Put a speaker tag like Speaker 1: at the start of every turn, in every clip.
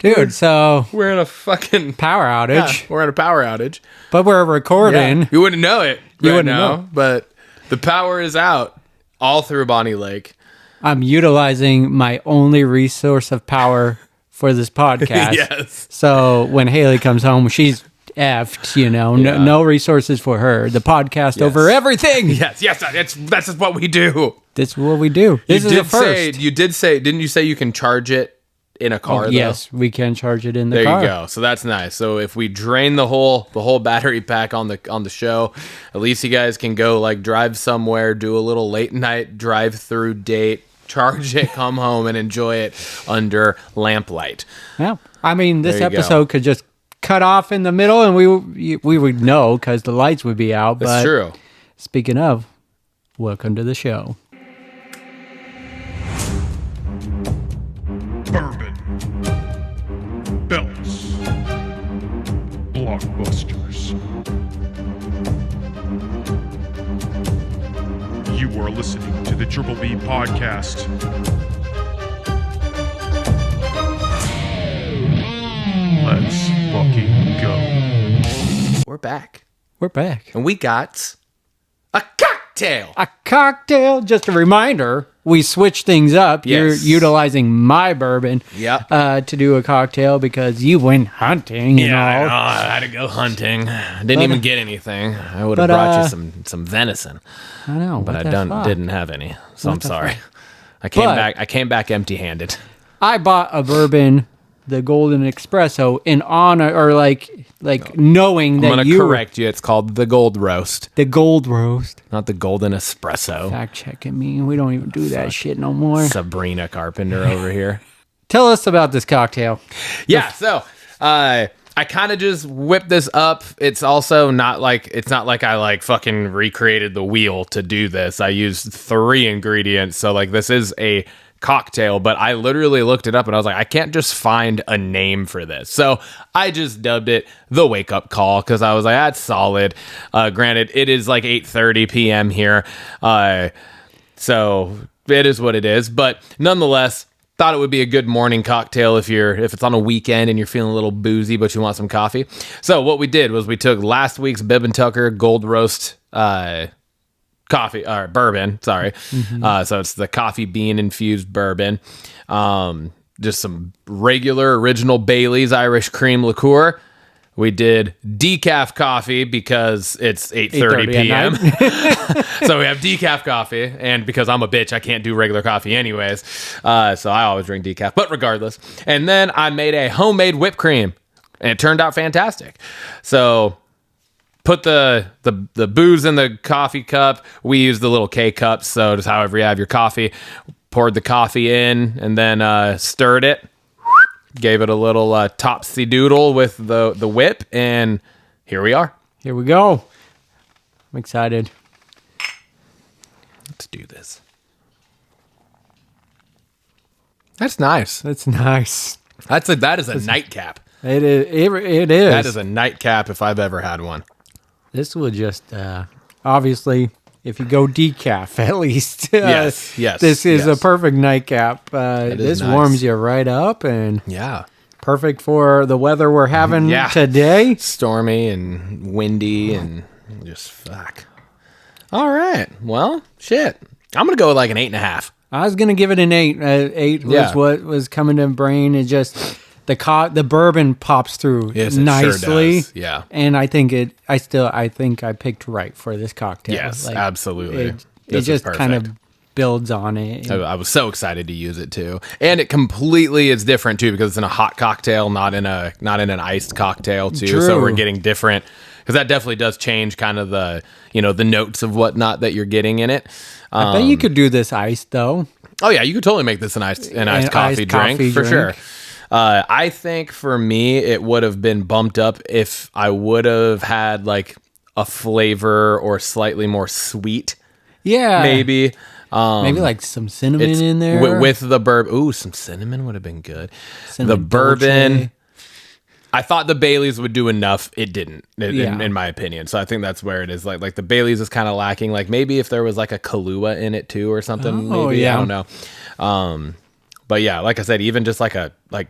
Speaker 1: Dude, so
Speaker 2: We're in a fucking
Speaker 1: power outage,
Speaker 2: we're in a power outage.
Speaker 1: but we're recording.
Speaker 2: Yeah. You wouldn't know it
Speaker 1: You
Speaker 2: right
Speaker 1: wouldn't
Speaker 2: now,
Speaker 1: know.
Speaker 2: but the power is out all through Bonnie Lake.
Speaker 1: I'm utilizing my only resource of power for this podcast.
Speaker 2: Yes.
Speaker 1: So when Haley comes home, she's effed, no resources for her. The podcast over everything.
Speaker 2: Yes, that's just what we do.
Speaker 1: This is what we do. This is a first.
Speaker 2: You did say, didn't you say you can charge it in a car? Though?
Speaker 1: Yes, we can charge it in the
Speaker 2: there
Speaker 1: car.
Speaker 2: You go. So that's nice. So if we drain the whole battery pack on the show, at least you guys can go like drive somewhere, do a little late night drive through date, charge it, come home and enjoy it under lamplight.
Speaker 1: Yeah. I mean, this
Speaker 2: There you
Speaker 1: episode could just cut off in the middle and we would know because the lights would be out.
Speaker 2: That's true.
Speaker 1: Speaking of, welcome to the show.
Speaker 3: Bourbon, belts, blockbusters. You are listening to the Triple B podcast. Let's fucking go.
Speaker 2: We're back.
Speaker 1: We're back.
Speaker 2: And we got a cocktail.
Speaker 1: A cocktail. Just a reminder, we switched things up.
Speaker 2: Yes.
Speaker 1: You're utilizing my bourbon to do a cocktail because you went hunting and
Speaker 2: I
Speaker 1: all.
Speaker 2: know. I had to go hunting. I didn't even get anything. I would have brought you some venison.
Speaker 1: I know.
Speaker 2: But I didn't have any. So
Speaker 1: What
Speaker 2: I'm
Speaker 1: the
Speaker 2: sorry.
Speaker 1: fuck?
Speaker 2: I came back empty-handed.
Speaker 1: I bought a bourbon, the Golden Espresso, in honor or like knowing
Speaker 2: I'm
Speaker 1: that
Speaker 2: going
Speaker 1: you
Speaker 2: to correct you. It's called the Gold Roast,
Speaker 1: the Gold Roast.
Speaker 2: not the Golden Espresso.
Speaker 1: Fact checking me. We don't even do that shit no more.
Speaker 2: Sabrina Carpenter over here.
Speaker 1: Tell us about this cocktail.
Speaker 2: Yeah, so I kind of just whipped this up. It's also not like I like fucking recreated the wheel to do this. I used 3 ingredients. So like this is a cocktail, but I literally looked it up and I was like, I can't just find a name for this. So I just dubbed it the Wake Up Call because I was like, that's solid. Granted, it is like 8:30 p.m. here. So it is what it is. But nonetheless, thought it would be a good morning cocktail if it's on a weekend and you're feeling a little boozy, but you want some coffee. So what we did was we took last week's Bibb and Tucker Gold Roast coffee or bourbon. Sorry. So it's the coffee bean infused bourbon. Just some regular original Bailey's Irish cream liqueur. We did decaf coffee because it's 8:30 p.m. So we have decaf coffee, and because I'm a bitch, I can't do regular coffee anyways. So I always drink decaf, but regardless. And then I made a homemade whipped cream, and it turned out fantastic. So put the booze in the coffee cup. We use the little K cups, so just however you have your coffee. Poured the coffee in, and then stirred it. Gave it a little topsy-doodle with the whip, and here we are.
Speaker 1: Here we go. I'm excited.
Speaker 2: Let's do this. That's nice.
Speaker 1: That's nice.
Speaker 2: That is a nightcap.
Speaker 1: It is. It is.
Speaker 2: That is a nightcap if I've ever had one.
Speaker 1: This will just obviously, if you go decaf at least.
Speaker 2: Yes.
Speaker 1: This is a perfect nightcap. This
Speaker 2: nice.
Speaker 1: warms you right up and
Speaker 2: Yeah.
Speaker 1: perfect for the weather we're having today.
Speaker 2: Stormy and windy and just fuck. All right. Well, shit. I'm going to go with like an 8.5.
Speaker 1: I was gonna give it an 8. 8 was what was coming to brain. It just the bourbon pops through nicely.
Speaker 2: Sure does. Yeah.
Speaker 1: And I think I think I picked right for this cocktail.
Speaker 2: Yes, absolutely.
Speaker 1: It just kind of builds on it.
Speaker 2: I was so excited to use it too, and it completely is different too because it's in a hot cocktail, not in an iced cocktail too.
Speaker 1: True.
Speaker 2: So we're getting different because that definitely does change kind of the the notes of whatnot that you're getting in it.
Speaker 1: I bet you could do this iced though.
Speaker 2: Oh yeah, you could totally make this an iced coffee drink for sure. I think for me it would have been bumped up if I would have had like a flavor or slightly more sweet.
Speaker 1: Yeah,
Speaker 2: maybe.
Speaker 1: Maybe like some cinnamon in there
Speaker 2: with the bourbon. Ooh, some cinnamon would have been good.
Speaker 1: Cinnamon
Speaker 2: the bourbon.
Speaker 1: dolce.
Speaker 2: I thought the Baileys would do enough. It didn't, in my opinion. So I think that's where it is. Like the Baileys is kind of lacking. Like maybe if there was like a Kahlua in it too or something.
Speaker 1: Oh,
Speaker 2: maybe
Speaker 1: yeah.
Speaker 2: I don't know. But yeah, like I said, even just like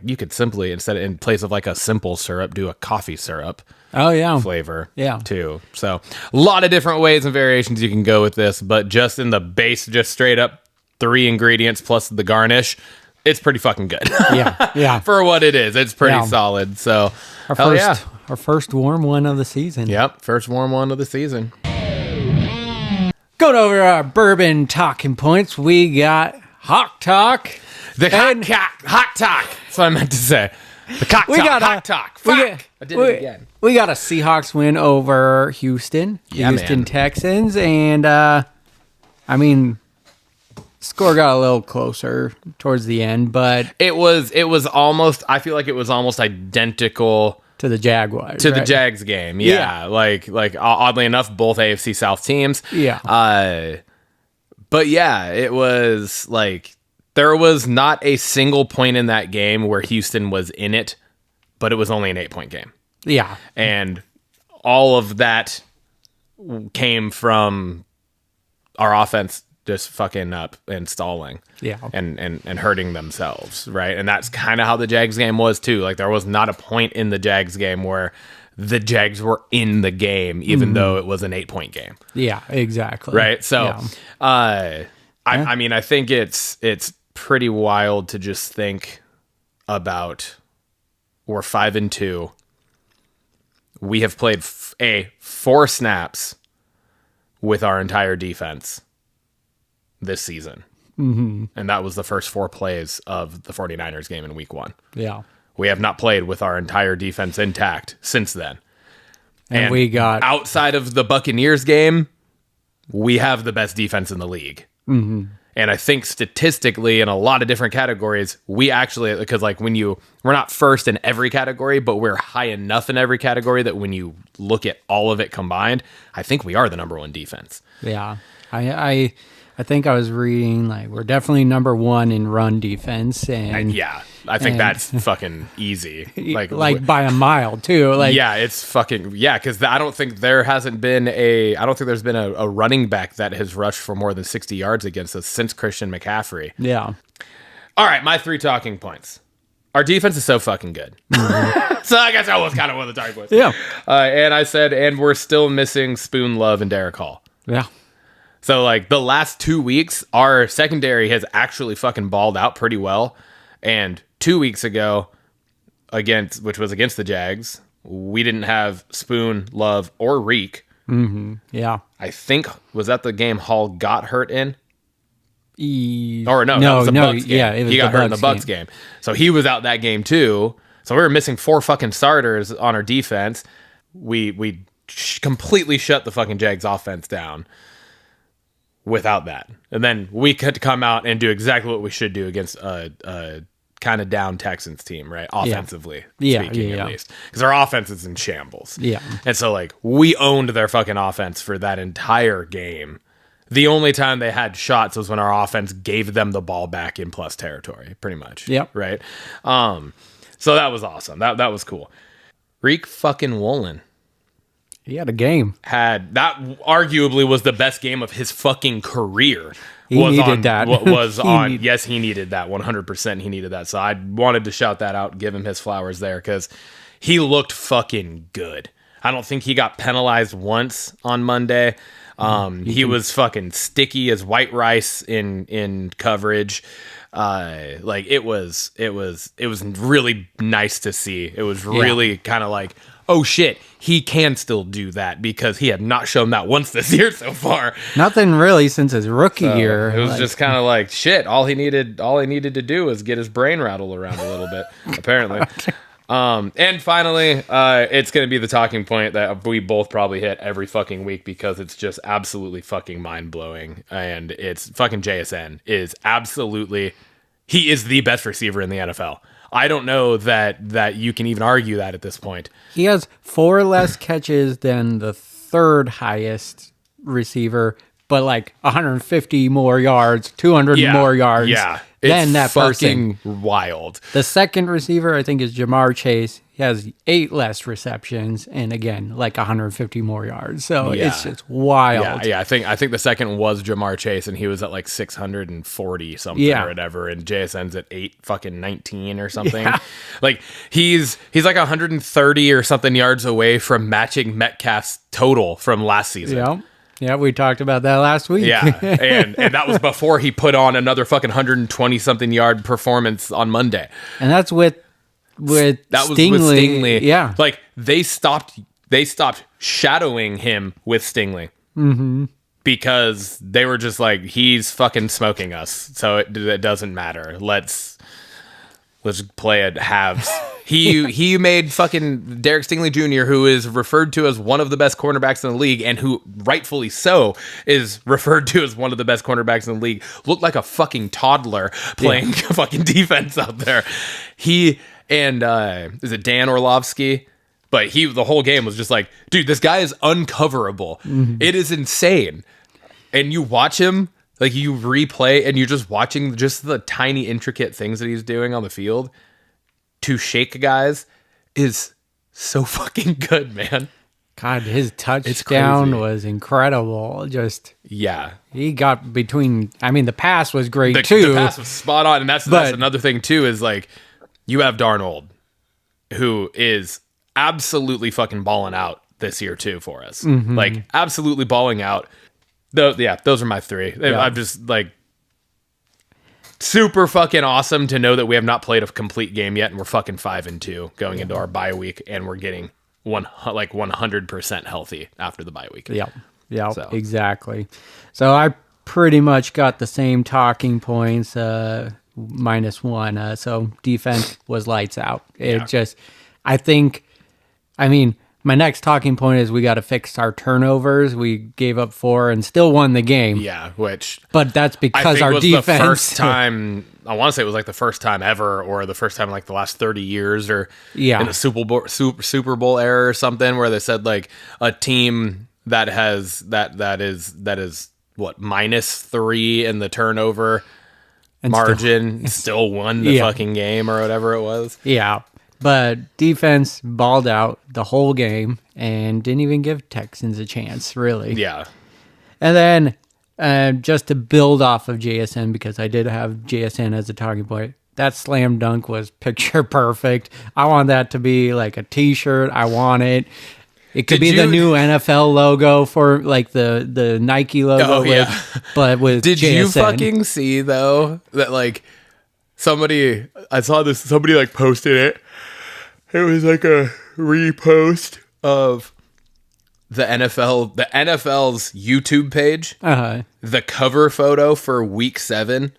Speaker 2: you could simply, in place of like a simple syrup, do a coffee syrup.
Speaker 1: Oh yeah,
Speaker 2: flavor. Yeah, too. So a lot of different ways and variations you can go with this, but just in the base, just straight up 3 ingredients plus the garnish, it's pretty fucking good.
Speaker 1: Yeah.
Speaker 2: For what it is, it's pretty solid. So
Speaker 1: our first warm one of the season.
Speaker 2: Yep, first warm one of the season.
Speaker 1: Going over our bourbon talking points, we got Hawk Talk.
Speaker 2: The hot talk. That's what I meant to say. The hot talk. Fuck. I did it again.
Speaker 1: We got a Seahawks win over Houston. Houston Texans. And, I mean, score got a little closer towards the end, but
Speaker 2: it was almost, I feel like it was almost identical
Speaker 1: to the Jaguars.
Speaker 2: The Jags game. Yeah. Like oddly enough, both AFC South teams.
Speaker 1: Yeah.
Speaker 2: But yeah, it was like there was not a single point in that game where Houston was in it, but it was only an 8-point game.
Speaker 1: Yeah.
Speaker 2: And all of that came from our offense just fucking up and stalling.
Speaker 1: Yeah.
Speaker 2: And hurting themselves, right? And that's kind of how the Jags game was too. Like there was not a point in the Jags game where the Jags were in the game, even though it was an 8-point game.
Speaker 1: Yeah, exactly.
Speaker 2: Right. So, I mean, I think it's pretty wild to just think about we're 5-2. We have played 4 snaps with our entire defense this season. Mm-hmm. And that was the first 4 plays of the 49ers game in week 1.
Speaker 1: Yeah.
Speaker 2: We have not played with our entire defense intact since then.
Speaker 1: And we got...
Speaker 2: outside of the Buccaneers game, we have the best defense in the league. Mm-hmm. And I think statistically in a lot of different categories, we actually, because like we're not first in every category, but we're high enough in every category that when you look at all of it combined, I think we are the number 1 defense.
Speaker 1: Yeah. I think I was reading like we're definitely number 1 in run defense, and
Speaker 2: I think that's fucking easy.
Speaker 1: Like by a mile too. Like
Speaker 2: it's fucking because I don't think there's been a running back that has rushed for more than 60 yards against us since Christian McCaffrey.
Speaker 1: Yeah.
Speaker 2: All right, my 3 talking points. Our defense is so fucking good. Mm-hmm. So I guess that was kind of one of the talking points.
Speaker 1: Yeah.
Speaker 2: And I said, and we're still missing Spoon Love and Derek Hall.
Speaker 1: Yeah.
Speaker 2: So, like, the last 2 weeks, our secondary has actually fucking balled out pretty well. And 2 weeks ago, which was against the Jags, we didn't have Spoon, Love, or Reek.
Speaker 1: Mm-hmm. Yeah.
Speaker 2: I think, was that the game Hall got hurt in? That was the Bucs game.
Speaker 1: Yeah,
Speaker 2: he got hurt in the Bucs game. So he was out that game, too. So we were missing 4 fucking starters on our defense. We completely shut the fucking Jags offense down without that. And then we could come out and do exactly what we should do against a kind of down Texans team, right? Offensively speaking, at least. Because our offense is in shambles.
Speaker 1: Yeah.
Speaker 2: And so, like, we owned their fucking offense for that entire game. The only time they had shots was when our offense gave them the ball back in plus territory, pretty much.
Speaker 1: Yep.
Speaker 2: Right? So that was awesome. That was cool. Reek fucking Woolen.
Speaker 1: He had a game.
Speaker 2: That arguably was the best game of his fucking career.
Speaker 1: He needed that.
Speaker 2: Yes, he needed that. 100% he needed that. So I wanted to shout that out, give him his flowers there, because he looked fucking good. I don't think he got penalized once on Monday. He was fucking sticky as white rice in coverage. It was really nice to see. It was really kind of like, oh shit, he can still do that, because he had not shown that once this year so far.
Speaker 1: Nothing really since his rookie year.
Speaker 2: It was just kind of like shit. All he needed to do was get his brain rattled around a little bit, apparently. And finally, it's going to be the talking point that we both probably hit every fucking week, because it's just absolutely fucking mind-blowing. And it's fucking JSN he is the best receiver in the NFL. I don't know that you can even argue that at this point.
Speaker 1: He has 4 less catches than the 3rd highest receiver, but like 150 more yards, 200 more yards then that
Speaker 2: fucking
Speaker 1: person.
Speaker 2: wild.
Speaker 1: The second receiver, I think, is Jamar Chase. He has 8 less receptions and, again, like 150 more yards. So it's just wild.
Speaker 2: Yeah. I think the second was Jamar Chase, and he was at like 640 something or whatever, and JSN's at 819 or something. Yeah. Like he's like 130 or something yards away from matching Metcalf's total from last season.
Speaker 1: Yeah. Yeah, we talked about that last week.
Speaker 2: Yeah, and that was before he put on another fucking 120-something yard performance on Monday.
Speaker 1: And that's with
Speaker 2: that was
Speaker 1: Stingley.
Speaker 2: with Stingley.
Speaker 1: Yeah.
Speaker 2: Like, they stopped shadowing him with Stingley.
Speaker 1: Mm-hmm.
Speaker 2: Because they were just like, he's fucking smoking us, so it doesn't matter. Let's play at halves. He made fucking Derek Stingley Jr., who is referred to as one of the best cornerbacks in the league, and who rightfully so is referred to as one of the best cornerbacks in the league, look like a fucking toddler playing fucking defense out there. He and is it Dan Orlovsky? But the whole game was just like, dude, this guy is uncoverable. Mm-hmm. It is insane. And you watch him, like, you replay, and you're just watching just the tiny, intricate things that he's doing on the field to shake guys is so fucking good, man.
Speaker 1: God, his touchdown was incredible. Just, he got between, I mean, the pass was great too.
Speaker 2: The pass was spot on. And that's another thing too, is like, you have Darnold, who is absolutely fucking balling out this year too for us. Mm-hmm. Like, absolutely balling out. Those are my 3. Yeah. I'm just like, super fucking awesome to know that we have not played a complete game yet, and we're fucking 5-2 going into our bye week, and we're getting 100% healthy after the bye week.
Speaker 1: Yeah, exactly. So I pretty much got the same talking points, -1. So defense was lights out. My next talking point is we got to fix our turnovers. We gave up 4 and still won the game.
Speaker 2: Yeah,
Speaker 1: but that's because our defense. The
Speaker 2: first time, I want to say it was like the first time ever, or the first time in like the last 30 years, or in the Super Bowl era or something, where they said like a team that is what, -3 in the turnover and margin still won the fucking game or whatever it was.
Speaker 1: Yeah. But defense balled out the whole game and didn't even give Texans a chance, really.
Speaker 2: Yeah.
Speaker 1: And then just to build off of JSN, because I did have JSN as a talking point, that slam dunk was picture perfect. I want that to be like a T-shirt. I want it. It could be the new NFL logo for like the Nike logo.
Speaker 2: Oh, yeah.
Speaker 1: But with
Speaker 2: Did
Speaker 1: JSN.
Speaker 2: You fucking see, though, that like somebody like posted it. It was like a repost of the NFL's YouTube page. Uh-huh. The cover photo for Week 7.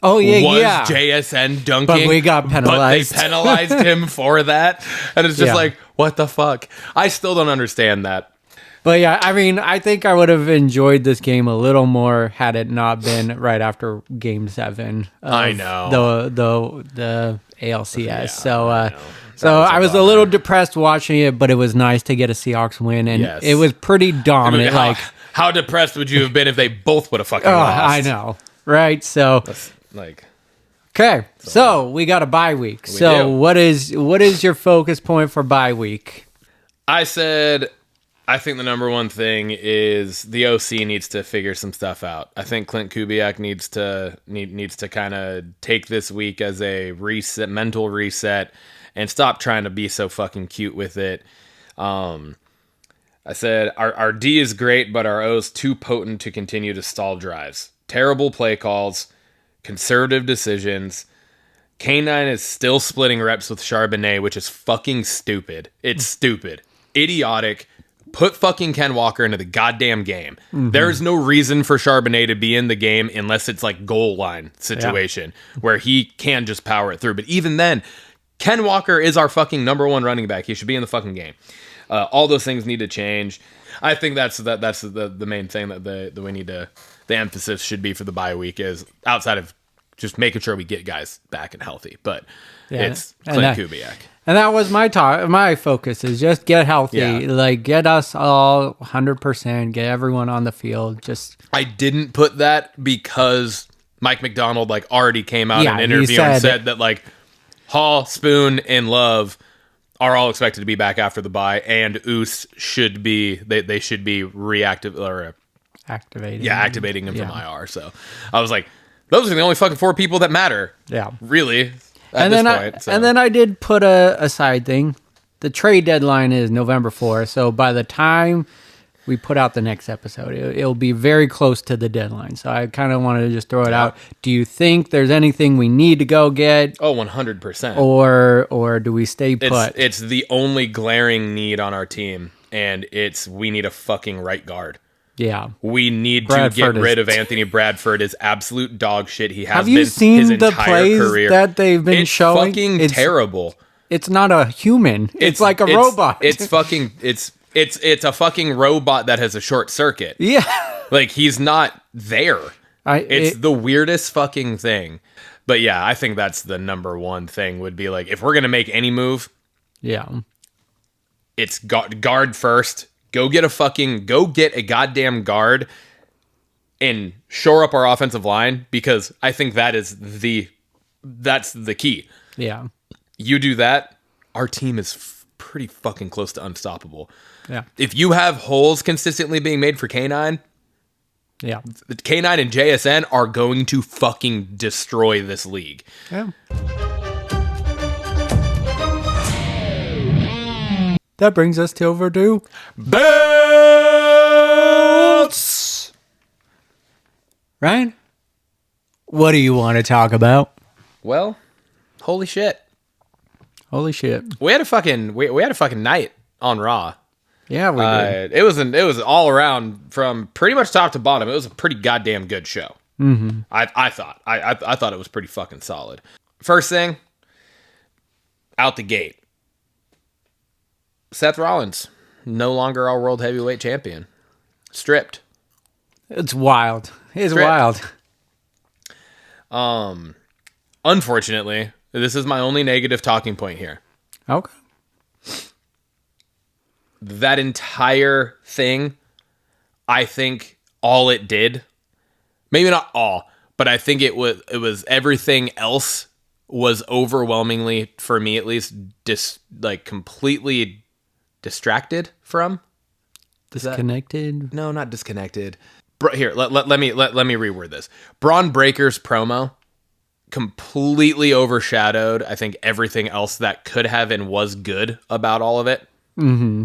Speaker 1: Oh yeah,
Speaker 2: was JSN dunking,
Speaker 1: but we got penalized.
Speaker 2: But they penalized him for that, and it's just like, what the fuck? I still don't understand that.
Speaker 1: But yeah, I mean, I think I would have enjoyed this game a little more had it not been right after Game 7.
Speaker 2: I know
Speaker 1: the ALCS. So I was a little depressed watching it, but it was nice to get a Seahawks win, and it was pretty dominant.
Speaker 2: How depressed would you have been if they both would have fucking lost?
Speaker 1: I know, right? So
Speaker 2: that's like,
Speaker 1: okay, so we got a bye week. So what is your focus point for bye week?
Speaker 2: I said, I think the number one thing is the OC needs to figure some stuff out. I think Clint Kubiak needs to kind of take this week as a mental reset, and stop trying to be so fucking cute with it. I said our D is great, but our O is too potent to continue to stall drives. Terrible play calls, conservative decisions. K9 is still splitting reps with Charbonnet, which is fucking stupid. It's stupid. Idiotic. Put fucking Ken Walker into the goddamn game. Mm-hmm. There's no reason for Charbonnet to be in the game unless it's like goal line situation where he can just power it through. But even then, Ken Walker is our fucking number 1 running back. He should be in the fucking game. All those things need to change. I think that's the main thing that we need to, the emphasis should be for the bye week, is outside of just making sure we get guys back and healthy. But it's Clint Kubiak.
Speaker 1: And that was my focus, is just get healthy. Like, get us all 100%, get everyone on the field. I
Speaker 2: didn't put that because Mike McDonald like already came out in
Speaker 1: Yeah,
Speaker 2: an
Speaker 1: he
Speaker 2: interview and
Speaker 1: said-
Speaker 2: said that like Hall, Spoon, and Love are all expected to be back after the bye, and Oos should be they should be activating him from IR. So I was like, those are the only fucking 4 people that matter.
Speaker 1: Yeah.
Speaker 2: Really.
Speaker 1: And then I did put a side thing. The trade deadline is November 4th, so by the time we put out the next episode, it'll be very close to the deadline. So I kind of wanted to just throw it out. Do you think there's anything we need to go get?
Speaker 2: Oh, 100%.
Speaker 1: Or do we stay put?
Speaker 2: It's the only glaring need on our team, and we need a fucking right guard.
Speaker 1: Yeah.
Speaker 2: We need
Speaker 1: Bradford
Speaker 2: to get rid of Anthony Bradford. Is absolute dog shit. He has
Speaker 1: Have you
Speaker 2: been
Speaker 1: seen
Speaker 2: his
Speaker 1: the
Speaker 2: entire
Speaker 1: plays
Speaker 2: career.
Speaker 1: that they've been
Speaker 2: it's
Speaker 1: showing?
Speaker 2: Fucking
Speaker 1: It's
Speaker 2: terrible.
Speaker 1: It's not a human. It's like a robot.
Speaker 2: It's a fucking robot that has a short circuit.
Speaker 1: Yeah.
Speaker 2: Like he's not there. It's the weirdest fucking thing. But yeah, I think that's the number one thing would be like, if we're going to make any move,
Speaker 1: Yeah.
Speaker 2: it's guard first. Go get a goddamn guard and shore up our offensive line, because I think that's the key.
Speaker 1: Yeah.
Speaker 2: You do that, our team is pretty fucking close to unstoppable.
Speaker 1: Yeah.
Speaker 2: If you have holes consistently being made for K9,
Speaker 1: Yeah.
Speaker 2: the K9 and JSN are going to fucking destroy this league.
Speaker 1: Yeah. That brings us to overdue.
Speaker 2: Belts!
Speaker 1: Ryan, what do you want to talk about?
Speaker 2: Well, holy shit.
Speaker 1: Holy shit.
Speaker 2: We had a fucking night on Raw.
Speaker 1: Yeah, we did.
Speaker 2: It was all around from pretty much top to bottom. It was a pretty goddamn good show. Mm-hmm. I thought it was pretty fucking solid. First thing, out the gate, Seth Rollins, no longer our world heavyweight champion, stripped.
Speaker 1: It's wild. It's
Speaker 2: Stripped.
Speaker 1: wild.
Speaker 2: Unfortunately, this is my only negative talking point here.
Speaker 1: Okay.
Speaker 2: That entire thing, I think all it did, maybe not all, but I think it was everything else was overwhelmingly, for me at least, completely distracted from.
Speaker 1: Disconnected?
Speaker 2: No, not disconnected. Here, let me reword this. Braun Breaker's promo completely overshadowed, I think, everything else that could have and was good about all of it.
Speaker 1: Mm-hmm.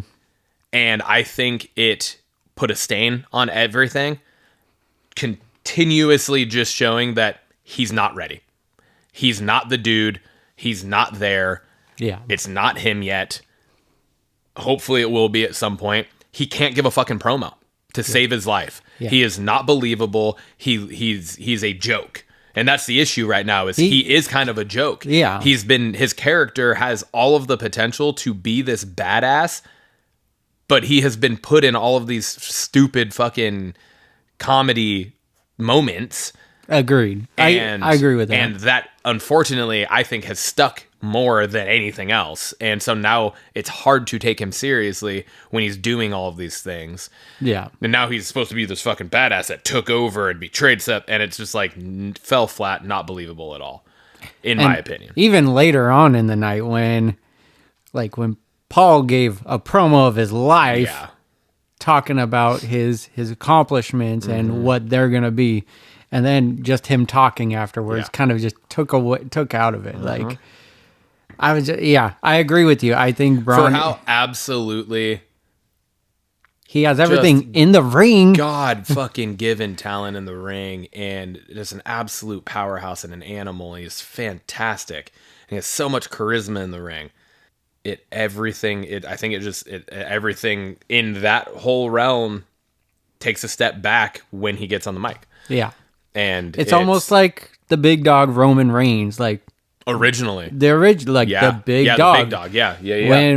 Speaker 2: And I think it put a stain on everything, continuously just showing that he's not ready. He's not the dude. He's not there.
Speaker 1: Yeah.
Speaker 2: It's not him yet. Hopefully it will be at some point. He can't give a fucking promo to save his life.
Speaker 1: Yeah.
Speaker 2: He is not believable. He's a joke. And that's the issue right now, is he is kind of a joke.
Speaker 1: Yeah.
Speaker 2: His character has all of the potential to be this badass, but he has been put in all of these stupid fucking comedy moments.
Speaker 1: Agreed. I agree with that.
Speaker 2: And that, unfortunately, I think has stuck more than anything else. And so now it's hard to take him seriously when he's doing all of these things.
Speaker 1: Yeah.
Speaker 2: And now he's supposed to be this fucking badass that took over and betrayed Seth, and it's just like fell flat, not believable at all, in my opinion.
Speaker 1: Even later on in the night when Paul gave a promo of his life,
Speaker 2: Yeah.
Speaker 1: talking about his accomplishments and what they're going to be. And then just him talking afterwards kind of just took out of it. Like, I agree with you. I think Braun,
Speaker 2: For how absolutely
Speaker 1: he has everything in the ring.
Speaker 2: God fucking given talent in the ring, and just an absolute powerhouse and an animal. He's fantastic. And he has so much charisma in the ring. Everything in that whole realm takes a step back when he gets on the mic.
Speaker 1: Yeah.
Speaker 2: And
Speaker 1: It's almost like the big dog Roman Reigns, like
Speaker 2: originally.
Speaker 1: the original, like the big dog.
Speaker 2: The big dog. Yeah.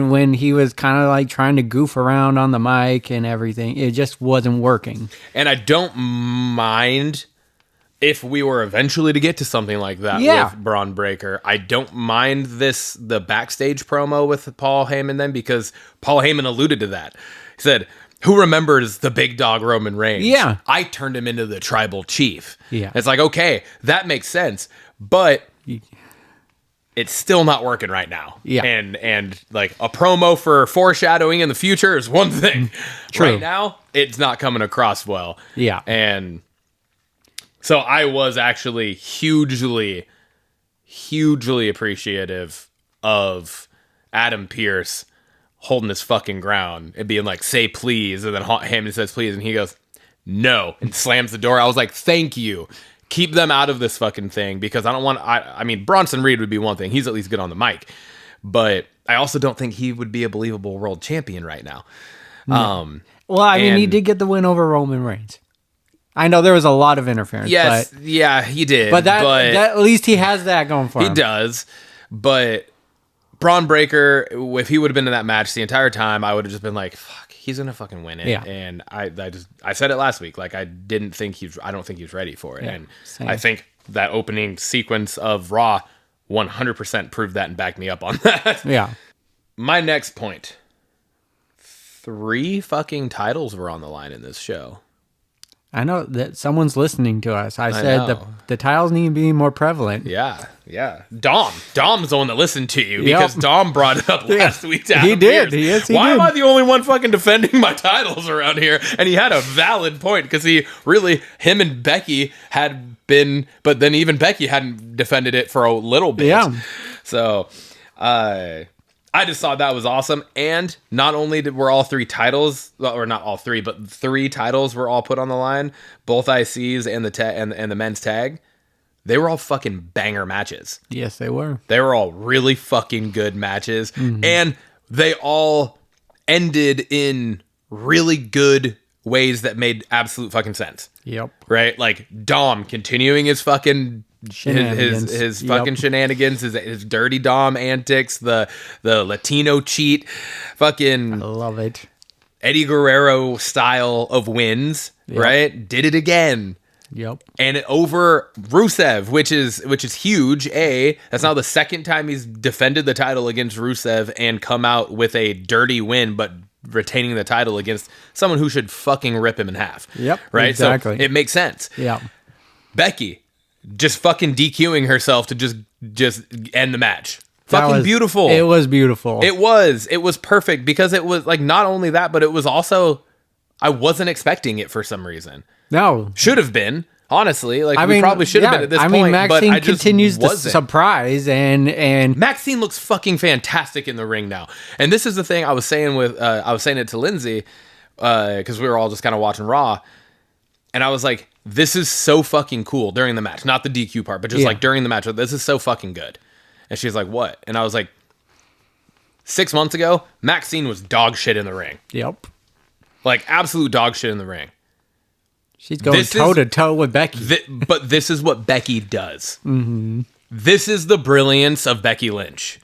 Speaker 1: When he was kind of like trying to goof around on the mic and everything, it just wasn't working.
Speaker 2: And I don't mind if we were eventually to get to something like that with Braun Breaker. I don't mind the backstage promo with Paul Heyman then, because Paul Heyman alluded to that. He said, who remembers the big dog Roman Reigns?
Speaker 1: Yeah.
Speaker 2: I turned him into the tribal chief.
Speaker 1: Yeah.
Speaker 2: It's like, okay, that makes sense, but it's still not working right now.
Speaker 1: Yeah.
Speaker 2: And like a promo for foreshadowing in the future is one thing.
Speaker 1: True.
Speaker 2: Right now, it's not coming across well.
Speaker 1: Yeah.
Speaker 2: And so I was actually hugely appreciative of Adam Pearce holding his fucking ground and being like, say please, and then Heyman says please, and he goes, no, and slams the door. I was like, thank you. Keep them out of this fucking thing, because I don't want... I mean, Bronson Reed would be one thing. He's at least good on the mic. But I also don't think he would be a believable world champion right now.
Speaker 1: No. Well, I mean, he did get the win over Roman Reigns. I know there was a lot of interference.
Speaker 2: Yes,
Speaker 1: but,
Speaker 2: yeah, he did.
Speaker 1: But that at least he has that going for him.
Speaker 2: He does. But Braun Breaker, if he would have been in that match the entire time, I would have just been like, fuck, he's gonna fucking win it.
Speaker 1: Yeah.
Speaker 2: And I said it last week, like I don't think he's ready for it.
Speaker 1: Yeah,
Speaker 2: and
Speaker 1: same.
Speaker 2: I think that opening sequence of Raw 100% proved that and backed me up on that.
Speaker 1: Yeah.
Speaker 2: My next point. 3 fucking titles were on the line in this show.
Speaker 1: I know that someone's listening to us. I said
Speaker 2: know.
Speaker 1: the titles need to be more prevalent.
Speaker 2: Yeah. Dom's the one that listened to you,
Speaker 1: Yep.
Speaker 2: because Dom brought it up last week to Adam
Speaker 1: He did.
Speaker 2: Pearce.
Speaker 1: Yes, he
Speaker 2: Why
Speaker 1: did.
Speaker 2: am I the only one fucking defending my titles around here? And he had a valid point, because him and Becky had been, but then even Becky hadn't defended it for a little bit.
Speaker 1: Yeah.
Speaker 2: So, I just thought that was awesome. And not only were all 3 titles, or not all 3, but 3 titles were all put on the line, both ICs and the men's tag, they were all fucking banger matches.
Speaker 1: Yes, they were.
Speaker 2: They were all really fucking good matches. And they all ended in really good ways that made absolute fucking sense.
Speaker 1: Yep.
Speaker 2: Right? Like Dom continuing his fucking
Speaker 1: Shenanigans.
Speaker 2: his fucking shenanigans, his dirty Dom antics, the Latino cheat, fucking
Speaker 1: I love it.
Speaker 2: Eddie Guerrero style of wins,
Speaker 1: Yep.
Speaker 2: right? Did it again.
Speaker 1: Yep.
Speaker 2: And over Rusev, which is huge. That's now the second time he's defended the title against Rusev and come out with a dirty win, but retaining the title against someone who should fucking rip him in half.
Speaker 1: Yep,
Speaker 2: Right?
Speaker 1: exactly.
Speaker 2: So it makes sense.
Speaker 1: Yeah.
Speaker 2: Becky just fucking DQing herself to just end the match.
Speaker 1: That
Speaker 2: Fucking
Speaker 1: was
Speaker 2: beautiful.
Speaker 1: It was beautiful.
Speaker 2: It was perfect, because it was like not only that, but it was also, I wasn't expecting it for some reason.
Speaker 1: No.
Speaker 2: Should have been, honestly. Like
Speaker 1: I
Speaker 2: we
Speaker 1: mean,
Speaker 2: probably should have
Speaker 1: yeah,
Speaker 2: been at this
Speaker 1: I mean,
Speaker 2: point,
Speaker 1: Maxine
Speaker 2: but I just
Speaker 1: continues to
Speaker 2: wasn't.
Speaker 1: surprise, and
Speaker 2: Maxine looks fucking fantastic in the ring now. And this is the thing I was saying it to Lindsay, because we were all just kind of watching Raw, and I was like, this is so fucking cool during the match. Not the DQ part, but just
Speaker 1: Yeah.
Speaker 2: like during the match. This is so fucking good. And she's like, what? And I was like, 6 months ago, Maxine was dog shit in the ring.
Speaker 1: yep,
Speaker 2: Like absolute dog shit in the ring.
Speaker 1: she's going
Speaker 2: This is-
Speaker 1: toe to toe with Becky.
Speaker 2: But this is what Becky does. Mm-hmm. This is the brilliance of Becky Lynch.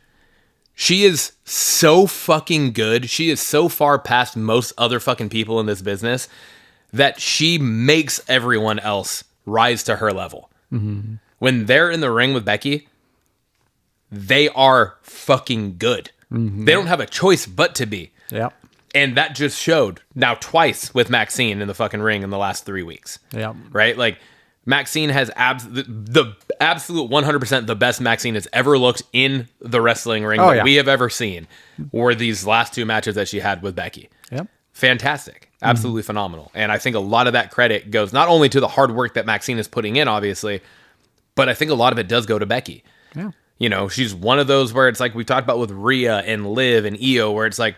Speaker 2: She is so fucking good. She is so far past most other fucking people in this business that she makes everyone else rise to her level. Mm-hmm. When they're in the ring with Becky, they are fucking good. Mm-hmm. They don't have a choice but to be.
Speaker 1: Yep.
Speaker 2: And that just showed now twice with Maxine in the fucking ring in the last 3 weeks.
Speaker 1: Yep.
Speaker 2: Right? Like, Maxine has the absolute 100% the best Maxine has ever looked in the wrestling ring that we have ever seen were these last 2 matches that she had with Becky.
Speaker 1: Yep.
Speaker 2: Fantastic. Absolutely phenomenal. And I think a lot of that credit goes not only to the hard work that Maxine is putting in, obviously, but I think a lot of it does go to Becky.
Speaker 1: Yeah.
Speaker 2: You know, she's one of those where it's like we talked about with Rhea and Liv and Io, where it's like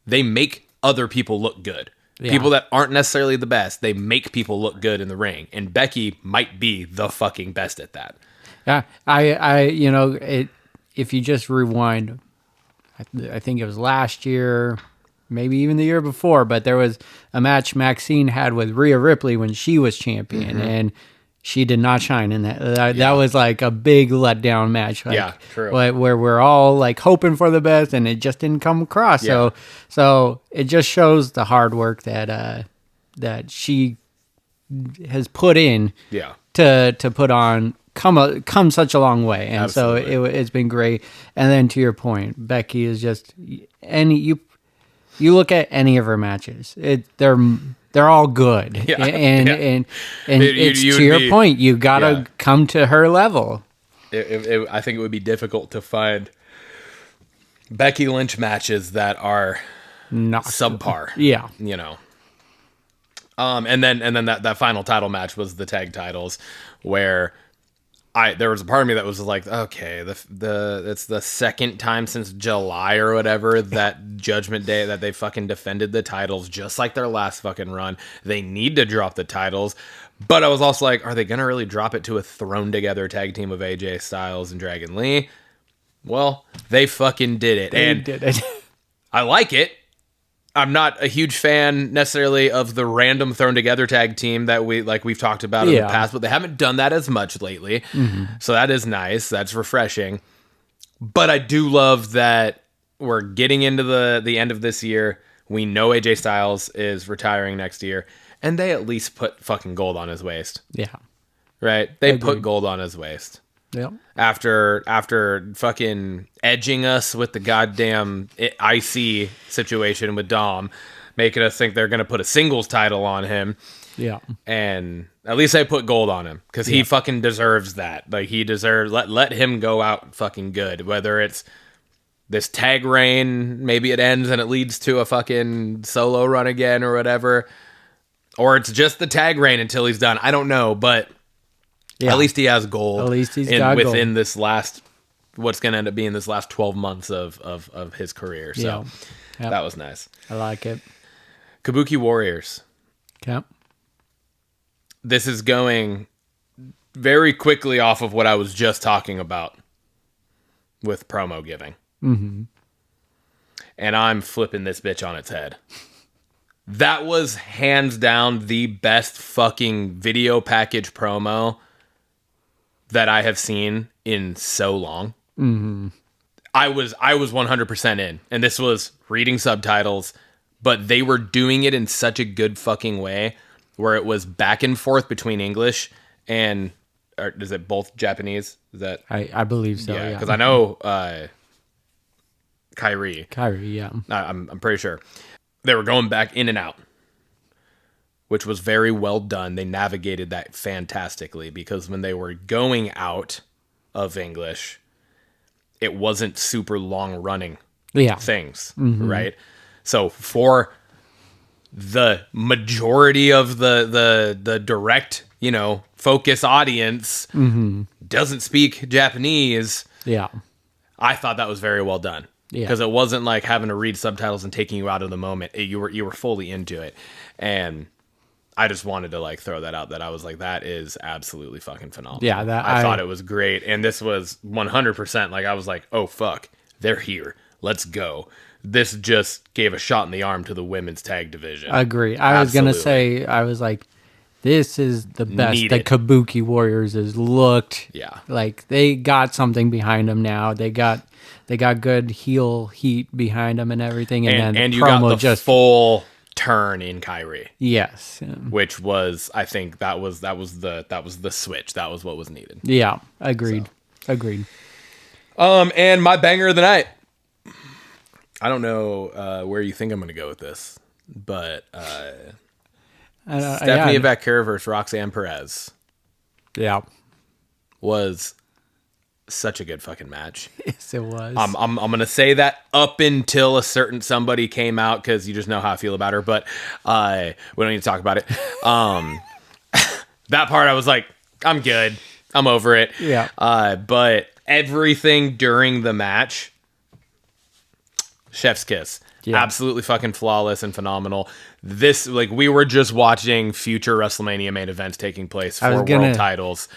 Speaker 2: they make other people look good.
Speaker 1: Yeah.
Speaker 2: People that aren't necessarily the best, they make people look good in the ring. And Becky might be the fucking best at that.
Speaker 1: Yeah. I if you just rewind, I think it was last year, maybe even the year before, but there was a match Maxine had with Rhea Ripley when she was champion, and she did not shine in that. That was like a big letdown match. Like,
Speaker 2: Yeah, true.
Speaker 1: Where we're all like hoping for the best, and it just didn't come across.
Speaker 2: Yeah.
Speaker 1: So it just shows the hard work that she has put in.
Speaker 2: Yeah.
Speaker 1: To put on come such a long way, and
Speaker 2: Absolutely.
Speaker 1: so it's been great. And then to your point, Becky is just, and you look at any of her matches, they're all good.
Speaker 2: Yeah,
Speaker 1: and
Speaker 2: yeah.
Speaker 1: and it's
Speaker 2: you
Speaker 1: to
Speaker 2: would
Speaker 1: your
Speaker 2: be-
Speaker 1: point. You gotta
Speaker 2: yeah.
Speaker 1: come to her level.
Speaker 2: I think it would be difficult to find Becky Lynch matches that are
Speaker 1: Not
Speaker 2: subpar.
Speaker 1: Yeah.
Speaker 2: You know. And then that final title match was the tag titles, where there was a part of me that was like, okay, it's the second time since July or whatever that Judgment Day that they fucking defended the titles, just like their last fucking run. They need to drop the titles. But I was also like, are they gonna really drop it to a thrown together tag team of AJ Styles and Dragon Lee? Well, they fucking did it.
Speaker 1: They
Speaker 2: And
Speaker 1: did it.
Speaker 2: I like it. I'm not a huge fan necessarily of the random thrown together tag team that we've talked about in the past, but they haven't done that as much lately. So that is nice. That's refreshing. But I do love that we're getting into the end of this year. We know AJ Styles is retiring next year, and they at least put fucking gold on his waist.
Speaker 1: Yeah.
Speaker 2: Right? They
Speaker 1: Agreed.
Speaker 2: put gold on his waist.
Speaker 1: Yep.
Speaker 2: After fucking edging us with the goddamn IC situation with Dom, making us think they're going to put a singles title on him.
Speaker 1: Yeah.
Speaker 2: And at least they put gold on him because he fucking deserves that. Like, he deserves, let him go out fucking good. Whether it's this tag reign, maybe it ends and it leads to a fucking solo run again or whatever. Or it's just the tag reign until he's done. I don't know, but
Speaker 1: Yeah.
Speaker 2: at least he has gold.
Speaker 1: At least he's got gold.
Speaker 2: within this last, what's going to end up being this last 12 months of his career. So
Speaker 1: Yeah. Yep.
Speaker 2: that was nice.
Speaker 1: I like it.
Speaker 2: Kabuki Warriors.
Speaker 1: Okay.
Speaker 2: This is going very quickly off of what I was just talking about with promo giving.
Speaker 1: Mm-hmm.
Speaker 2: And I'm flipping this bitch on its head. That was hands down the best fucking video package promo that I have seen in so long.
Speaker 1: Mm-hmm.
Speaker 2: I was 100% in, and this was reading subtitles, but they were doing it in such a good fucking way where it was back and forth between English and, or is it both Japanese? Is that?
Speaker 1: I believe so.
Speaker 2: Yeah,
Speaker 1: Yeah.
Speaker 2: because I know Kyrie.
Speaker 1: Yeah.
Speaker 2: I'm pretty sure they were going back in and out, which was very well done. They navigated that fantastically because when they were going out of English, it wasn't super long running things, right? So for the majority of the direct, focus audience doesn't speak Japanese.
Speaker 1: Yeah.
Speaker 2: I thought that was very well done.
Speaker 1: Yeah.
Speaker 2: Because it wasn't like having to read subtitles and taking you out of the moment. You were fully into it. And I just wanted to throw that out, that I was like, that is absolutely fucking phenomenal.
Speaker 1: Yeah,
Speaker 2: I thought it was great. And this was 100% I was like, oh fuck, they're here. Let's go. This just gave a shot in the arm to the women's tag division.
Speaker 1: I agree. I was going to
Speaker 2: Absolutely.
Speaker 1: say, I was like, this is the best
Speaker 2: Needed.
Speaker 1: the Kabuki Warriors has looked.
Speaker 2: Yeah.
Speaker 1: Like, they got something behind them now. They got good heel heat behind them and everything. And then
Speaker 2: and you
Speaker 1: promo
Speaker 2: got the full turn in Kyrie.
Speaker 1: Yes.
Speaker 2: Which was, I think that was the switch. That was what was needed.
Speaker 1: Yeah. Agreed. Agreed.
Speaker 2: And my banger of the night. I don't know where you think I'm going to go with this, but Stephanie Vaquer versus Roxanne Perez
Speaker 1: Yeah.
Speaker 2: was such a good fucking match.
Speaker 1: Yes, it was.
Speaker 2: I'm gonna say that up until a certain somebody came out, because you just know how I feel about her. But we don't need to talk about it. That part I was like, I'm good. I'm over it.
Speaker 1: Yeah.
Speaker 2: But everything during the match, chef's kiss.
Speaker 1: Yeah.
Speaker 2: Absolutely fucking flawless and phenomenal. This, we were just watching future WrestleMania main events taking place for world titles.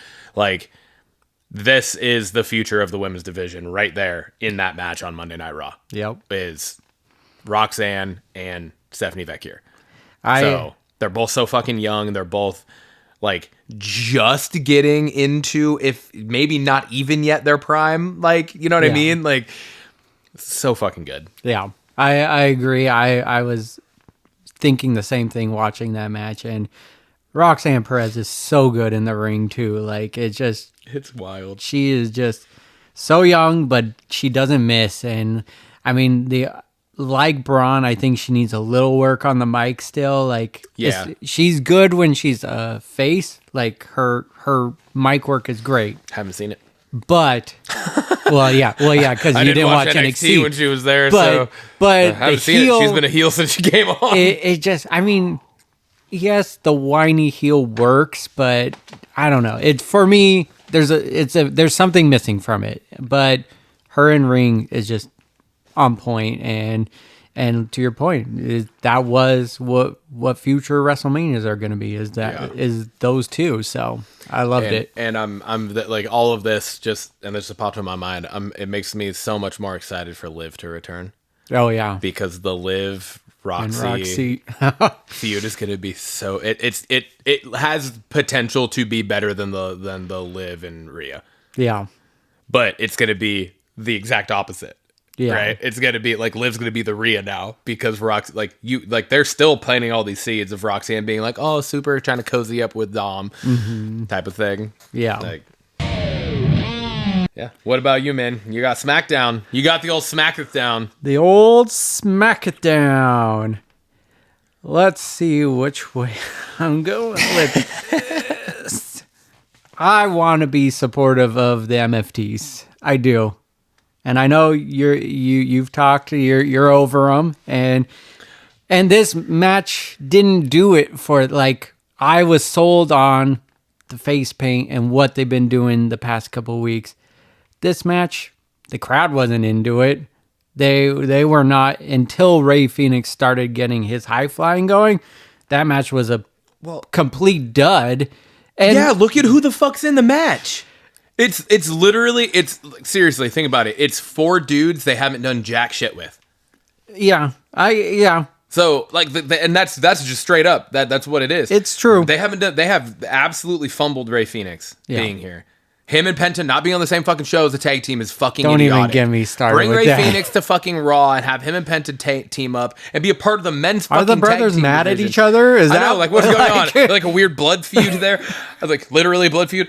Speaker 2: This is the future of the women's division right there in that match on Monday Night Raw.
Speaker 1: Yep.
Speaker 2: Is Roxanne and Stephanie Vaquer. So they're both so fucking young. They're both just getting into, if maybe not even yet their prime. You know what I mean? So fucking good.
Speaker 1: Yeah. I agree. I was thinking the same thing watching that match, and Roxanne Perez is so good in the ring too.
Speaker 2: It's wild.
Speaker 1: She is just so young, but she doesn't miss. And I mean, like Braun, I think she needs a little work on the mic still. Like,
Speaker 2: Yeah.
Speaker 1: she's good when she's a face. Like, her mic work is great.
Speaker 2: Haven't seen it.
Speaker 1: But, well, yeah, because you didn't watch NXT
Speaker 2: when she was there.
Speaker 1: But
Speaker 2: I haven't seen
Speaker 1: heel,
Speaker 2: it. She's been a heel since she came on.
Speaker 1: It just, I mean, yes, the whiny heel works, but I don't know. It for me, there's something missing from it. But her in ring is just on point, and to your point, that was what future WrestleManias are going to be. Is those two? So I loved it,
Speaker 2: and I'm like all of this and this just popped in my mind. It makes me so much more excited for Liv to return.
Speaker 1: Oh yeah,
Speaker 2: because the Liv Roxy feud is going to be so it has potential to be better than the Liv and Rhea.
Speaker 1: Yeah,
Speaker 2: but it's going to be the exact opposite. Yeah. Right. It's going to be like Liv's going to be the Rhea now because Roxy, they're still planting all these seeds of Roxanne being like, oh, super trying to cozy up with Dom type of thing.
Speaker 1: Yeah.
Speaker 2: Like, yeah. What about you, man? You got SmackDown. You got the old Smack It Down.
Speaker 1: The old Smack It Down. Let's see which way I'm going with this. I want to be supportive of the MFTs. I do. And I know you've talked, you're over them, and this match didn't do it for, like, I was sold on the face paint and what they've been doing the past couple of weeks. This match, the crowd wasn't into it. They were not until Rey Fenix started getting his high flying going. That match was a complete dud. And
Speaker 2: yeah, look at who the fuck's in the match. It's literally seriously, think about it. It's 4 dudes they haven't done jack shit with.
Speaker 1: Yeah.
Speaker 2: So like and that's just straight up. That's what it is.
Speaker 1: It's true.
Speaker 2: They have absolutely fumbled Rey Fenix being here. Him and Penta not being on the same fucking show as the tag team is fucking idiotic.
Speaker 1: Don't even get me started.
Speaker 2: Bring
Speaker 1: with
Speaker 2: Rey
Speaker 1: that.
Speaker 2: Fenix to fucking Raw and have him and Penta team up and be a part of the men's fucking
Speaker 1: Are the brothers
Speaker 2: tag team
Speaker 1: mad
Speaker 2: division.
Speaker 1: at each other? Is
Speaker 2: I
Speaker 1: that
Speaker 2: know, like what's going on? Like a weird blood feud there. I was like literally a blood feud.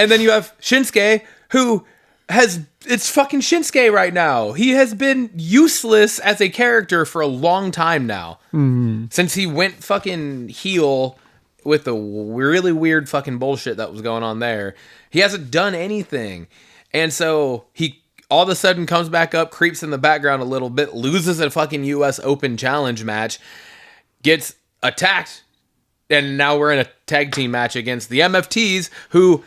Speaker 2: And then you have Shinsuke, who it's fucking Shinsuke right now. He has been useless as a character for a long time now. Mm-hmm. Since he went fucking heel with the really weird fucking bullshit that was going on there. He hasn't done anything. And so he all of a sudden comes back up, creeps in the background a little bit, loses a fucking US Open Challenge match, gets attacked. And now we're in a tag team match against the MFTs, who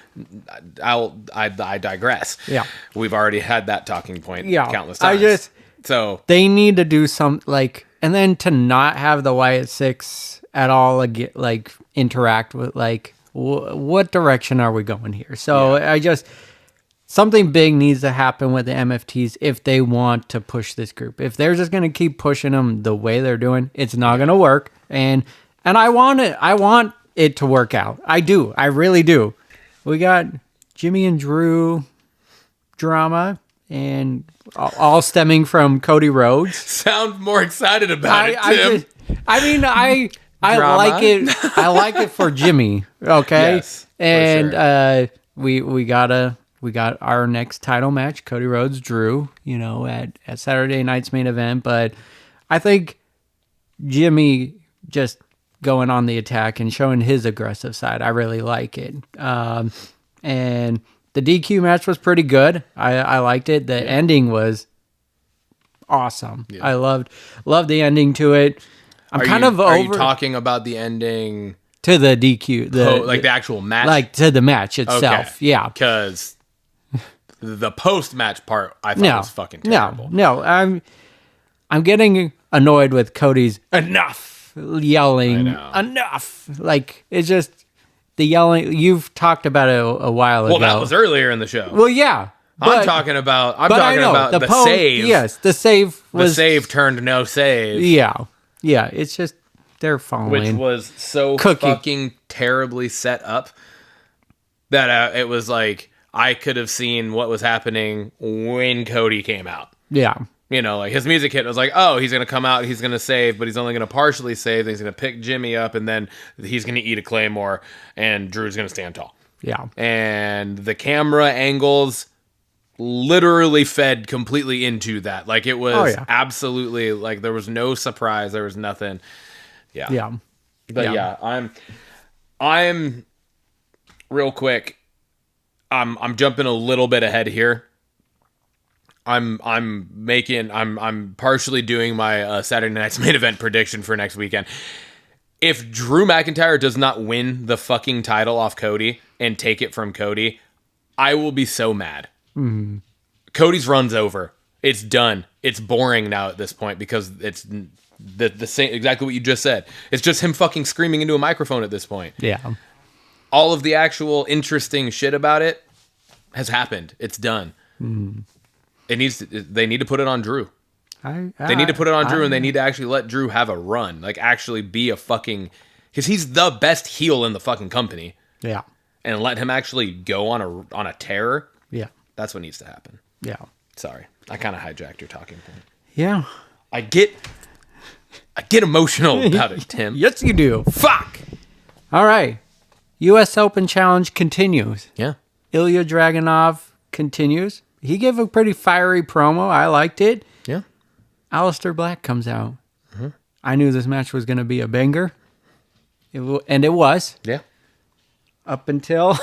Speaker 2: I digress. Yeah, we've already had that talking point countless times. So
Speaker 1: they need to do some and then to not have the Wyatt Six at all, like interact with what direction are we going here? So something big needs to happen with the MFTs if they want to push this group. If they're just going to keep pushing them the way they're doing, it's not going to work. And I want it to work out. I do. I really do. We got Jimmy and Drew drama, and all stemming from Cody Rhodes.
Speaker 2: Sound more excited about it, Tim.
Speaker 1: I like it. I like it for Jimmy. Okay.
Speaker 2: Yes,
Speaker 1: and
Speaker 2: sure.
Speaker 1: We got our next title match, Cody Rhodes, Drew. At Saturday night's main event. But I think Jimmy just going on the attack and showing his aggressive side. I really like it. And the DQ match was pretty good. I liked it. The ending was awesome. Yeah. I loved the ending to it. Are you
Speaker 2: talking about the ending
Speaker 1: to the DQ,
Speaker 2: the actual match,
Speaker 1: like to the match itself? Okay. Yeah,
Speaker 2: because the post-match part I thought was fucking terrible.
Speaker 1: No, I'm getting annoyed with Cody's enough yelling. Enough. Like, it's just the yelling. You've talked about it a while ago.
Speaker 2: Well, that was earlier in the show.
Speaker 1: Well, yeah.
Speaker 2: I'm talking about the save.
Speaker 1: Yes, the save was...
Speaker 2: The save turned no save.
Speaker 1: Yeah. Yeah, it's just they're following.
Speaker 2: Which was so fucking terribly set up that it was like I could have seen what was happening when Cody came out.
Speaker 1: Yeah.
Speaker 2: His music hit. And I was like, oh, he's going to come out, he's going to save, but he's only going to partially save. Then he's going to pick Jimmy up, and then he's going to eat a Claymore, and Drew's going to stand tall.
Speaker 1: Yeah.
Speaker 2: And the camera angles literally fed completely into that. Like it was
Speaker 1: yeah.
Speaker 2: absolutely like there was no surprise. There was nothing. Yeah.
Speaker 1: Yeah.
Speaker 2: But yeah, I'm real quick. I'm jumping a little bit ahead here. I'm partially doing my Saturday night's main event prediction for next weekend. If Drew McIntyre does not win the fucking title off Cody and take it from Cody, I will be so mad. Mm-hmm. Cody's run's over. It's done. It's boring now at this point because it's the same, exactly what you just said. It's just him fucking screaming into a microphone at this point.
Speaker 1: Yeah.
Speaker 2: All of the actual interesting shit about it has happened. It's done. Mm. They need to put it on Drew. They need to put it on Drew, and they need to actually let Drew have a run. Like, actually be a fucking... Because he's the best heel in the fucking company.
Speaker 1: Yeah.
Speaker 2: And let him actually go on a tear.
Speaker 1: Yeah.
Speaker 2: That's what needs to happen.
Speaker 1: Yeah.
Speaker 2: Sorry. I kind of hijacked your talking point.
Speaker 1: Yeah.
Speaker 2: I get emotional about it, Tim.
Speaker 1: Yes, you do.
Speaker 2: Fuck!
Speaker 1: All right. U.S. Open Challenge continues.
Speaker 2: Yeah.
Speaker 1: Ilya Dragunov continues. He gave a pretty fiery promo. I liked it.
Speaker 2: Yeah.
Speaker 1: Aleister Black comes out. Mm-hmm. I knew this match was going to be a banger. And it was.
Speaker 2: Yeah.
Speaker 1: Up until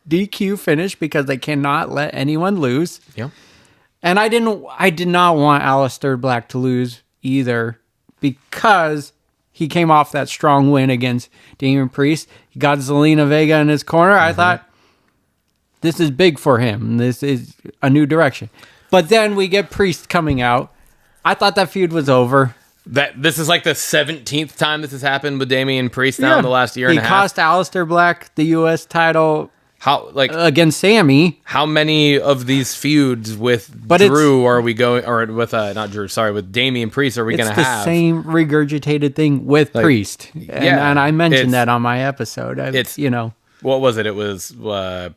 Speaker 1: DQ finish because they cannot let anyone lose.
Speaker 2: Yeah.
Speaker 1: And I did not want Aleister Black to lose either because he came off that strong win against Damian Priest. He got Zelina Vega in his corner. I thought, this is big for him. This is a new direction. But then we get Priest coming out. I thought that feud was over.
Speaker 2: This is like the 17th time this has happened with Damian Priest now in the last year and a half.
Speaker 1: He cost Aleister Black the U.S. title against Sammy.
Speaker 2: How many of these feuds with Drew are we going, or with not Drew, sorry, with Damian Priest are we going to have?
Speaker 1: It's the same regurgitated thing with Priest. And I mentioned that on my episode. What
Speaker 2: was it? It was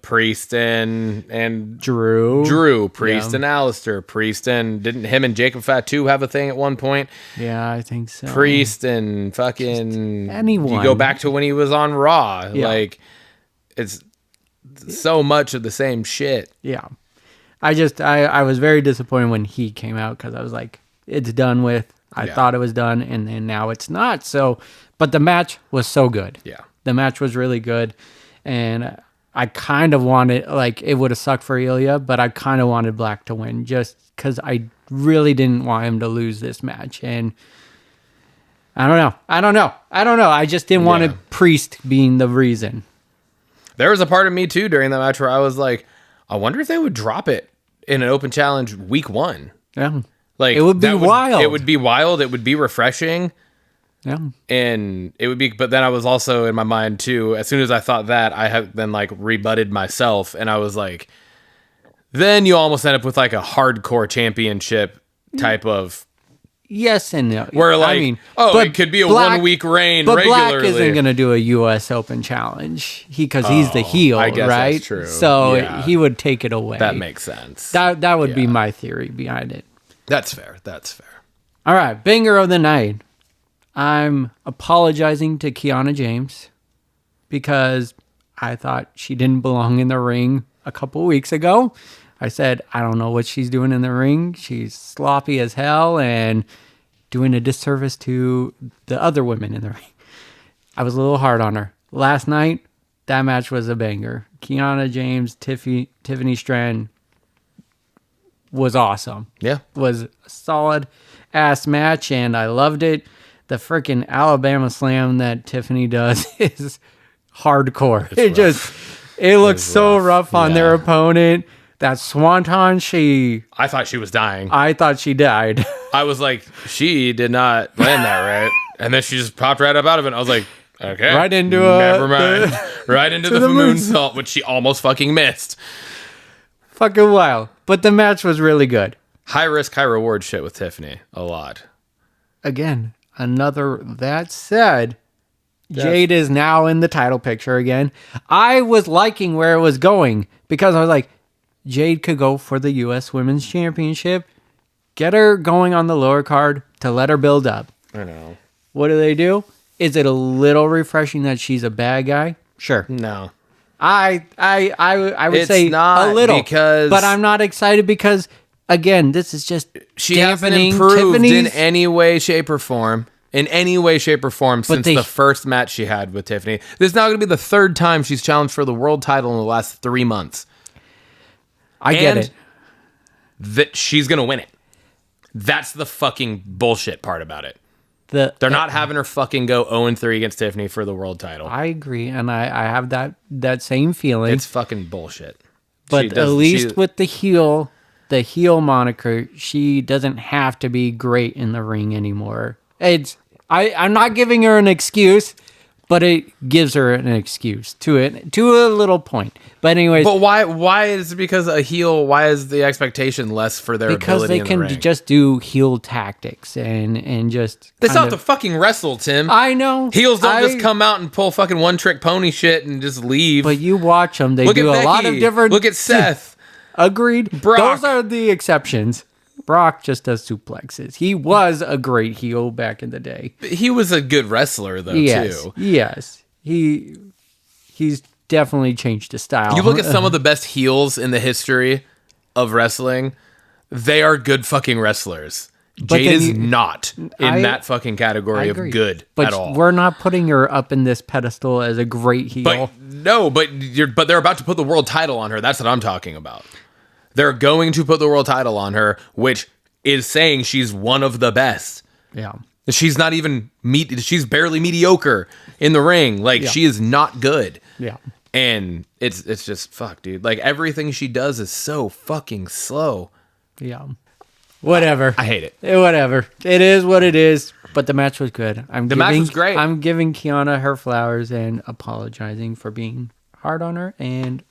Speaker 2: Priest and
Speaker 1: Drew.
Speaker 2: Priest and Aleister. Priest and didn't him and Jacob Fatu have a thing at one point?
Speaker 1: Yeah, I think so.
Speaker 2: Priest and fucking
Speaker 1: anyone.
Speaker 2: You go back to when he was on Raw. Yeah. Like it's so much of the same shit.
Speaker 1: Yeah. I was very disappointed when he came out because I was like, it's done with. I thought it was done and then now it's not. So, but the match was so good.
Speaker 2: Yeah.
Speaker 1: The match was really good. And I kind of wanted, like, it would have sucked for Ilya, but I kind of wanted Black to win just because I really didn't want him to lose this match. And I don't know. I just didn't want a Priest being the reason.
Speaker 2: There was a part of me, too, during that match where I was like, I wonder if they would drop it in an open challenge week 1.
Speaker 1: Yeah.
Speaker 2: Like,
Speaker 1: it would be wild.
Speaker 2: It would be wild. It would be refreshing.
Speaker 1: Yeah.
Speaker 2: And it would be, but then I was also in my mind too, as soon as I thought that, I have then like rebutted myself and I was like, then you almost end up with like a hardcore championship type of.
Speaker 1: Yes and no.
Speaker 2: Where like, it could be a 1 week reign
Speaker 1: but
Speaker 2: regularly.
Speaker 1: Black isn't going to do a U.S. Open challenge because he's the heel,
Speaker 2: I guess
Speaker 1: right?
Speaker 2: That's true.
Speaker 1: So he would take it away.
Speaker 2: That makes sense.
Speaker 1: That would be my theory behind it.
Speaker 2: That's fair.
Speaker 1: All right. Banger of the night. I'm apologizing to Kiana James because I thought she didn't belong in the ring a couple weeks ago. I said, I don't know what she's doing in the ring. She's sloppy as hell and doing a disservice to the other women in the ring. I was a little hard on her. Last night, that match was a banger. Kiana James, Tiffany Strand was awesome.
Speaker 2: Yeah.
Speaker 1: Was a solid ass match and I loved it. The freaking Alabama slam that Tiffany does is hardcore. It looks so rough on their opponent. That swanton, I
Speaker 2: thought she was dying.
Speaker 1: I thought she died.
Speaker 2: I was like, she did not land that right. And then she just popped right up out of it. I was like, okay.
Speaker 1: Right into
Speaker 2: never mind. Right into the moonsault, which she almost fucking missed.
Speaker 1: Fucking wild. But the match was really good.
Speaker 2: High risk, high reward shit with Tiffany. A lot.
Speaker 1: Again. That said, Jade is now in the title picture again. I was liking where it was going because I was like, Jade could go for the U.S. Women's Championship. Get her going on the lower card to let her build up.
Speaker 2: I know.
Speaker 1: What do? Is it a little refreshing that she's a bad guy? Sure.
Speaker 2: No.
Speaker 1: I would
Speaker 2: It's
Speaker 1: say
Speaker 2: not
Speaker 1: a little,
Speaker 2: because-
Speaker 1: but I'm not excited because again, this is just
Speaker 2: She hasn't
Speaker 1: dampening
Speaker 2: improved in
Speaker 1: Tiffany's.
Speaker 2: any way, shape, or form. In any way, shape, or form since
Speaker 1: they-
Speaker 2: the first match she had with Tiffany. This is now going to be the third time she's challenged for the world title in the last 3 months.
Speaker 1: I get
Speaker 2: And
Speaker 1: it.
Speaker 2: that she's going to win it. That's the fucking bullshit part about it. They're not having her fucking go 0-3 against Tiffany for the world title.
Speaker 1: I agree, and I have that same feeling.
Speaker 2: It's fucking bullshit.
Speaker 1: But at least with the heel moniker, she doesn't have to be great in the ring anymore. I'm not giving her an excuse, but it gives her an excuse to a little point. But anyways,
Speaker 2: But why is it because a heel? Why is the expectation less for their
Speaker 1: because
Speaker 2: ability
Speaker 1: they
Speaker 2: in the
Speaker 1: can
Speaker 2: ring?
Speaker 1: just do heel tactics and just.
Speaker 2: That's
Speaker 1: kind
Speaker 2: not
Speaker 1: of-
Speaker 2: to fucking wrestle, Tim.
Speaker 1: I know
Speaker 2: Heels don't just come out and pull fucking one trick pony shit and just leave.
Speaker 1: But you watch them; they
Speaker 2: Look
Speaker 1: do
Speaker 2: at
Speaker 1: a lot of
Speaker 2: Becky.
Speaker 1: different.
Speaker 2: Look at Seth.
Speaker 1: Agreed.
Speaker 2: Brock.
Speaker 1: Those are the exceptions. Brock just does suplexes. He was a great heel back in the day.
Speaker 2: He was a good wrestler though
Speaker 1: Yes,
Speaker 2: too.
Speaker 1: yes. He's definitely changed his style.
Speaker 2: You look at some of the best heels in the history of wrestling, they are good fucking wrestlers.
Speaker 1: But
Speaker 2: Jade
Speaker 1: then
Speaker 2: is
Speaker 1: you-
Speaker 2: not in
Speaker 1: I-
Speaker 2: that fucking category of
Speaker 1: agree.
Speaker 2: good
Speaker 1: but
Speaker 2: at all.
Speaker 1: we're not putting her up in this pedestal as a great heel.
Speaker 2: But no, but they're about to put the world title on her. That's what I'm talking about. They're going to put the world title on her, which is saying she's one of the best.
Speaker 1: yeah.
Speaker 2: She's not even she's barely mediocre in the ring. Like
Speaker 1: Yeah.
Speaker 2: she is not good.
Speaker 1: Yeah.
Speaker 2: And it's just fuck, dude. Like everything she does is so fucking slow.
Speaker 1: Yeah. Whatever.
Speaker 2: I hate it.
Speaker 1: Whatever. It is what it is. But the match was good.
Speaker 2: The match was great.
Speaker 1: I'm giving Kiana her flowers and apologizing for being hard on her and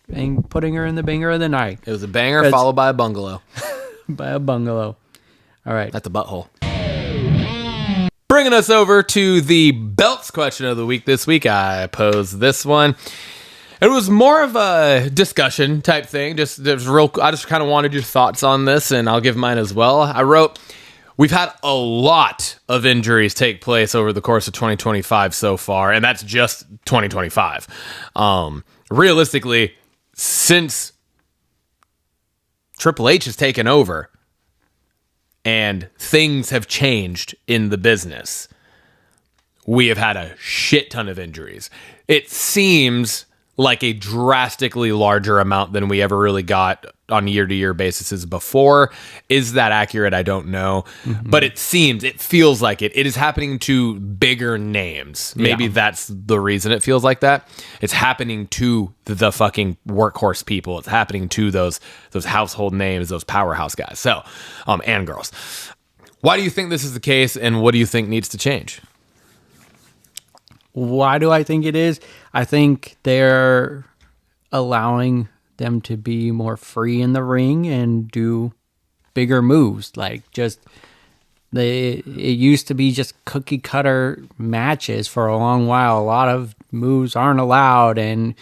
Speaker 1: putting her in the banger of the night
Speaker 2: It was a banger
Speaker 1: 'Cause-
Speaker 2: followed by a bungalow
Speaker 1: by a bungalow. All right.
Speaker 2: at the butthole. Bringing us over to the belts question of the week this week. I posed this one. It was more of a discussion type thing. Just real. I just kind of wanted your thoughts on this, and I'll give mine as well. I wrote, we've had a lot of injuries take place over the course of 2025 so far, and that's just 2025. Realistically, since Triple H has taken over and things have changed in the business, we have had a shit ton of injuries. It seems like a drastically larger amount than we ever really got on year-to-year basis before. Is that accurate? I don't know. But it feels like it. It is happening to bigger names. Maybe that's the reason it feels like that. It's happening to the fucking workhorse people. It's happening to those household names, those powerhouse guys. So, and girls. Why do you think this is the case, and what do you think needs to change?
Speaker 1: Why do I think it is? I think they're allowing them to be more free in the ring and do bigger moves. Like it used to be just cookie cutter matches for a long while. A lot of moves aren't allowed, and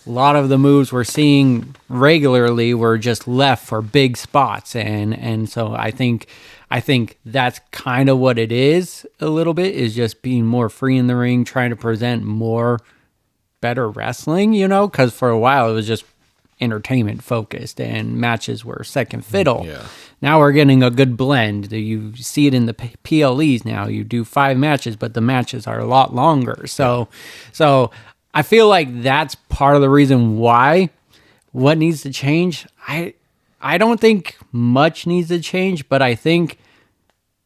Speaker 1: a lot of the moves we're seeing regularly were just left for big spots. And so I think that's kind of what it is a little bit, is just being more free in the ring, trying to present more better wrestling, because for a while it was just entertainment focused and matches were second fiddle.
Speaker 2: Yeah.
Speaker 1: Now we're getting a good blend. You see it in the PLEs now. You do 5 matches, but the matches are a lot longer. So I feel like that's part of the reason why. What needs to change? I don't think much needs to change, but I think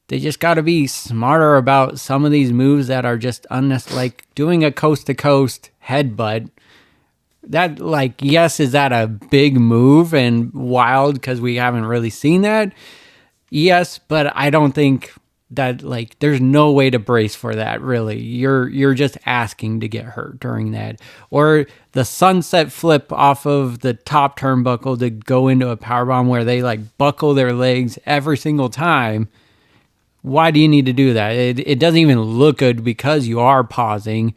Speaker 1: they just got to be smarter about some of these moves that are just unnecessary, like doing a coast-to-coast headbutt. That, like, yes, is that a big move and wild because we haven't really seen that? Yes, but I don't think that, like, there's no way to brace for that, really. You're just asking to get hurt during that. Or the sunset flip off of the top turnbuckle to go into a powerbomb where they, like, buckle their legs every single time. Why do you need to do that? It doesn't even look good because you are pausing.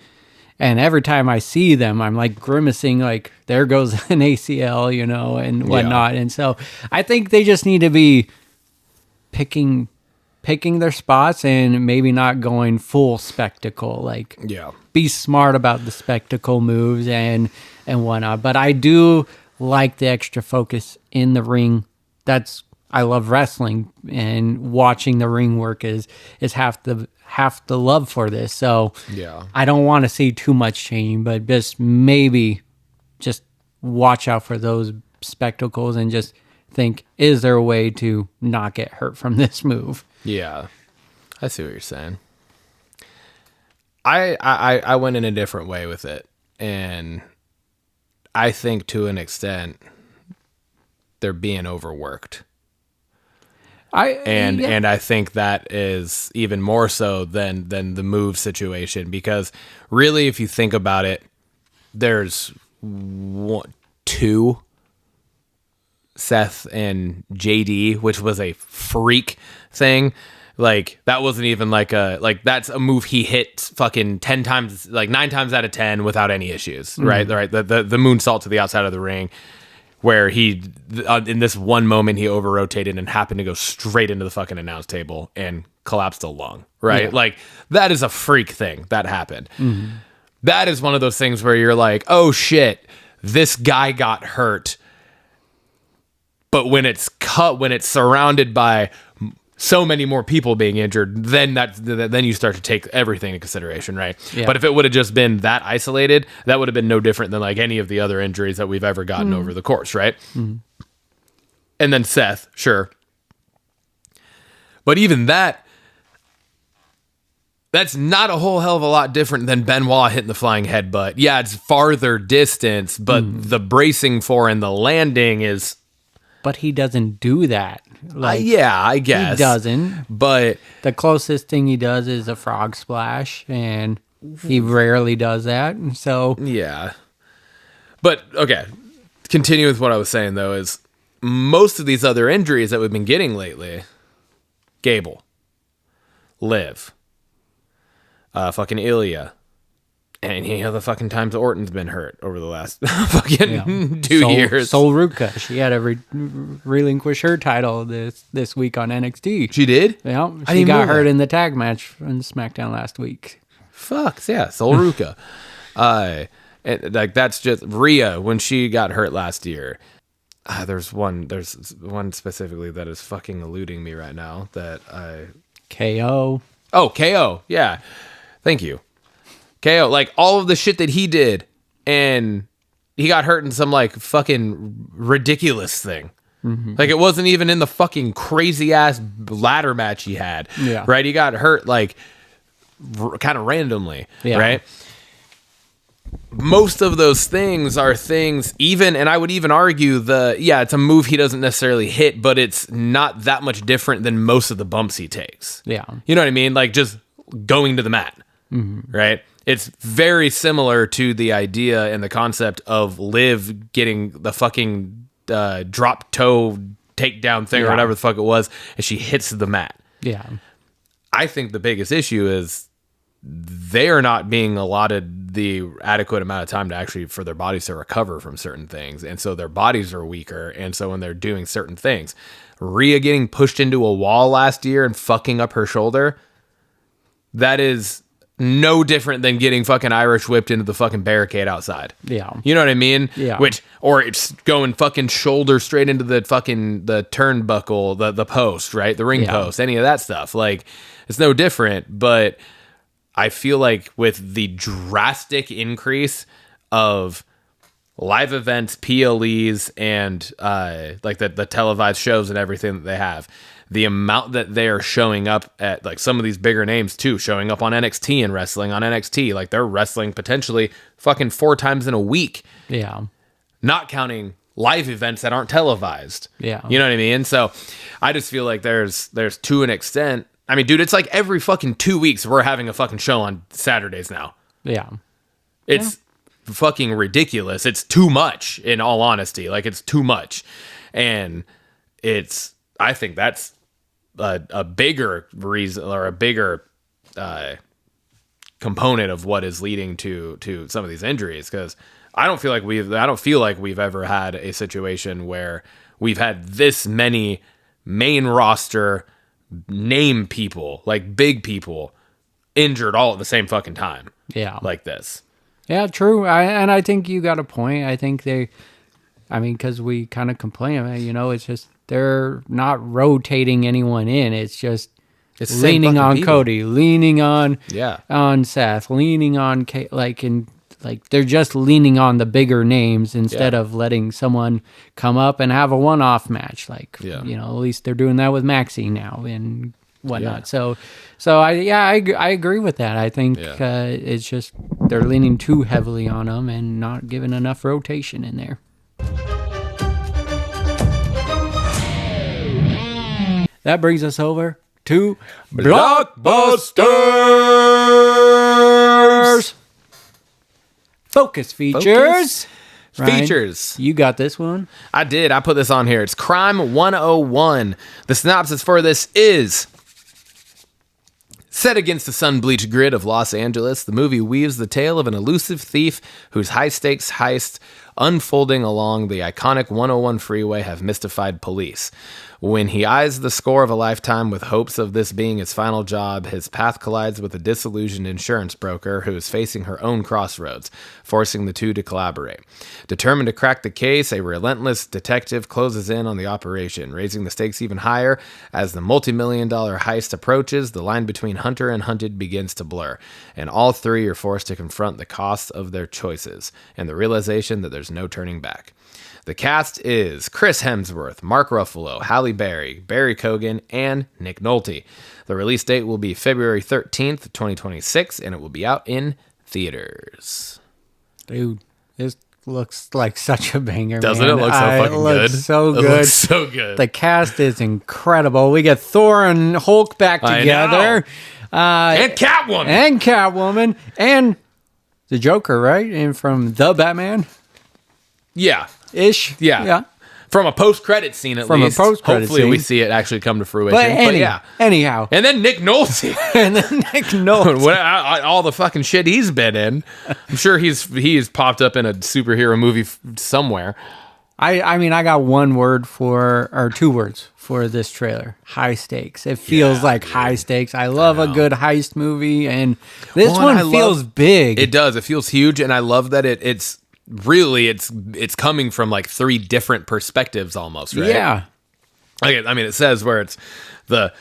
Speaker 1: And every time I see them, I'm like grimacing, like there goes an ACL, and whatnot. And so I think they just need to be picking picking their spots and maybe not going full spectacle. Like,
Speaker 2: Yeah.
Speaker 1: be smart about the spectacle moves and whatnot. But I do like the extra focus in the ring. I love wrestling, and watching the ring work is half the love for this. So
Speaker 2: Yeah.
Speaker 1: I don't want to see too much changing, but just watch out for those spectacles and just think, is there a way to not get hurt from this move?
Speaker 2: Yeah. I see what you're saying. I went in a different way with it, and I think to an extent they're being overworked. And I think that is even more so than the move situation, because really, if you think about it, there's two, Seth and JD, which was a freak thing. Like, that wasn't even that's a move he hit fucking 10 times, like 9 times out of 10 without any issues, right? Right. The moonsault to the outside of the ring, where he, in this one moment, he over rotated and happened to go straight into the fucking announce table and collapsed a lung, right?
Speaker 1: Yeah.
Speaker 2: Like, that is a freak thing that happened. That is one of those things where you're like, oh shit, this guy got hurt. But when it's surrounded by so many more people being injured, then you start to take everything into consideration, right?
Speaker 1: Yeah.
Speaker 2: But if it would have just been that isolated, that would have been no different than like any of the other injuries that we've ever gotten over the course, right? And then Seth, sure. But even that's not a whole hell of a lot different than Benoit hitting the flying headbutt. Yeah, it's farther distance, but the bracing for and the landing is...
Speaker 1: But he doesn't do that. Like,
Speaker 2: yeah, I guess.
Speaker 1: He doesn't.
Speaker 2: But
Speaker 1: the closest thing he does is a frog splash, and he rarely does that. So
Speaker 2: yeah. But okay, continue with what I was saying though, is most of these other injuries that we've been getting lately, Gable, Liv, fucking Ilya, and the fucking times Orton's been hurt over the last fucking 2 years.
Speaker 1: Sol Ruka, she had to relinquish her title this week on NXT.
Speaker 2: She did?
Speaker 1: Yeah, she got hurt in the tag match on SmackDown last week.
Speaker 2: Fuck, yeah, Sol Ruka. And like, that's just Rhea when she got hurt last year. There's one specifically that is fucking eluding me right now that I...
Speaker 1: KO.
Speaker 2: Oh, KO, yeah. Thank you. KO, like all of the shit that he did, and he got hurt in some like fucking ridiculous thing. Like, it wasn't even in the fucking crazy ass ladder match he had.
Speaker 1: Yeah.
Speaker 2: Right? He got hurt like kind of randomly.
Speaker 1: Yeah.
Speaker 2: Right? Most of those things are things, and I would even argue it's a move he doesn't necessarily hit, but it's not that much different than most of the bumps he takes.
Speaker 1: Yeah.
Speaker 2: You know what I mean? Like, just going to the mat. Right? It's very similar to the idea and the concept of Liv getting the fucking drop toe takedown thing or whatever the fuck it was, and she hits the mat.
Speaker 1: Yeah.
Speaker 2: I think the biggest issue is they are not being allotted the adequate amount of time to actually for their bodies to recover from certain things, and so their bodies are weaker, and so when they're doing certain things, Rhea getting pushed into a wall last year and fucking up her shoulder, that is no different than getting fucking Irish whipped into the fucking barricade outside.
Speaker 1: Yeah.
Speaker 2: You know what I mean?
Speaker 1: Yeah.
Speaker 2: Or it's going fucking shoulder straight into the fucking, the turnbuckle, the post, right? The ring post, any of that stuff. Like, it's no different, but I feel like with the drastic increase of live events, PLEs, and like the televised shows and everything that they have, the amount that they are showing up at, like, some of these bigger names too, showing up on NXT and wrestling on NXT, like they're wrestling potentially fucking 4 times in a week.
Speaker 1: Yeah.
Speaker 2: Not counting live events that aren't televised.
Speaker 1: Yeah.
Speaker 2: You know what I mean? So I just feel like there's to an extent, I mean, dude, it's like every fucking 2 weeks we're having a fucking show on Saturdays now.
Speaker 1: Yeah.
Speaker 2: It's fucking ridiculous. It's too much, in all honesty. Like, it's too much. And I think that's a bigger reason, or a bigger component of what is leading to some of these injuries, because I don't feel like we've ever had a situation where we've had this many main roster name people, like big people, injured all at the same fucking time.
Speaker 1: Yeah.
Speaker 2: Like this.
Speaker 1: Yeah, true. I think you got a point. I think because we kind of complain, it's just they're not rotating anyone in. It's just
Speaker 2: It's the same
Speaker 1: leaning
Speaker 2: fucking
Speaker 1: on
Speaker 2: people.
Speaker 1: Cody, leaning on
Speaker 2: Yeah.
Speaker 1: on Seth, leaning on Kate, they're just leaning on the bigger names instead of letting someone come up and have a one-off match. At least they're doing that with Maxie now and whatnot.
Speaker 2: Yeah.
Speaker 1: So I agree with that. I think it's just they're leaning too heavily on them and not giving enough rotation in there. That brings us over to
Speaker 2: Blockbusters!
Speaker 1: Focus features. Ryan,
Speaker 2: Features.
Speaker 1: you got this one?
Speaker 2: I did. I put this on here. It's Crime 101. The synopsis for this is: set against the sun-bleached grid of Los Angeles, the movie weaves the tale of an elusive thief whose high-stakes heists unfolding along the iconic 101 freeway have mystified police. When he eyes the score of a lifetime with hopes of this being his final job, his path collides with a disillusioned insurance broker who is facing her own crossroads, forcing the two to collaborate. Determined to crack the case, a relentless detective closes in on the operation, raising the stakes even higher. As the multi-million-dollar heist approaches, the line between hunter and hunted begins to blur, and all three are forced to confront the costs of their choices and the realization that there's no turning back. The cast is Chris Hemsworth, Mark Ruffalo, Halle Berry, Barry Keoghan, and Nick Nolte. The release date will be February 13th, 2026, and it will be out in theaters.
Speaker 1: Dude, this looks like such a banger.
Speaker 2: Doesn't
Speaker 1: man.
Speaker 2: it look so fucking
Speaker 1: It looks
Speaker 2: good?
Speaker 1: so
Speaker 2: It
Speaker 1: good.
Speaker 2: looks so good.
Speaker 1: The cast is incredible. We get Thor and Hulk back
Speaker 2: I
Speaker 1: together.
Speaker 2: And Catwoman!
Speaker 1: And Catwoman. And the Joker, right? And from The Batman.
Speaker 2: Yeah.
Speaker 1: Ish.
Speaker 2: Yeah. From a post-credit scene, at
Speaker 1: From a
Speaker 2: least.
Speaker 1: post-credit
Speaker 2: Hopefully we
Speaker 1: scene.
Speaker 2: see it actually come to fruition.
Speaker 1: But,
Speaker 2: yeah.
Speaker 1: anyhow.
Speaker 2: And then Nick Nolte.
Speaker 1: And then Nick Nolte.
Speaker 2: All the fucking shit he's been in. I'm sure he's popped up in a superhero movie somewhere.
Speaker 1: I mean, I got two words for this trailer. High stakes. It feels like high stakes. I love a good heist movie, and this one feels big.
Speaker 2: It does. It feels huge, and I love that it's coming from like three different perspectives almost, right?
Speaker 1: Yeah.
Speaker 2: I mean, it says where it's the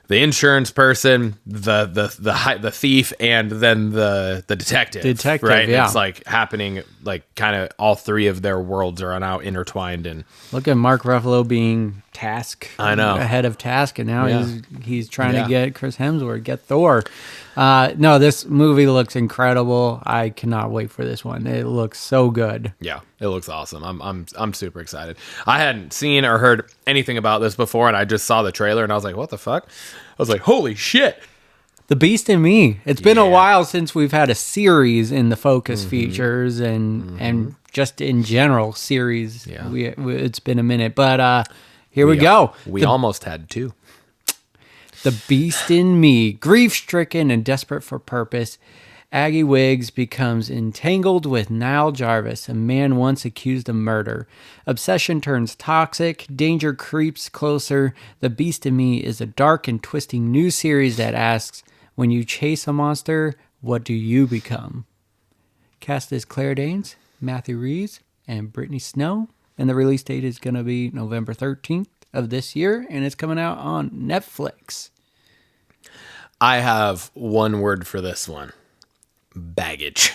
Speaker 2: insurance person, the thief, and then the detective. Right?
Speaker 1: Yeah.
Speaker 2: It's like happening, like kind of all three of their worlds are now intertwined. And
Speaker 1: Look at Mark Ruffalo being ahead of Task, and now he's trying to get Chris Hemsworth, get Thor. No, this movie looks incredible. I cannot wait for this one. It looks so good.
Speaker 2: Yeah, it looks awesome. I'm super excited. I hadn't seen or heard anything about this before, and I just saw the trailer, and I was like, what the fuck? I was like, holy shit.
Speaker 1: The Beast in Me. It's been a while since we've had a series in the Focus features and just in general series.
Speaker 2: Yeah.
Speaker 1: It's been a minute, but here we go.
Speaker 2: We almost had two.
Speaker 1: The Beast in Me. Grief-stricken and desperate for purpose, Aggie Wiggs becomes entangled with Niall Jarvis, a man once accused of murder. Obsession turns toxic. Danger creeps closer. The Beast in Me is a dark and twisting new series that asks, when you chase a monster, what do you become? Cast is Claire Danes, Matthew Reeves, and Brittany Snow. And the release date is going to be November 13th of this year, and it's coming out on Netflix.
Speaker 2: I have one word for this one. Baggage.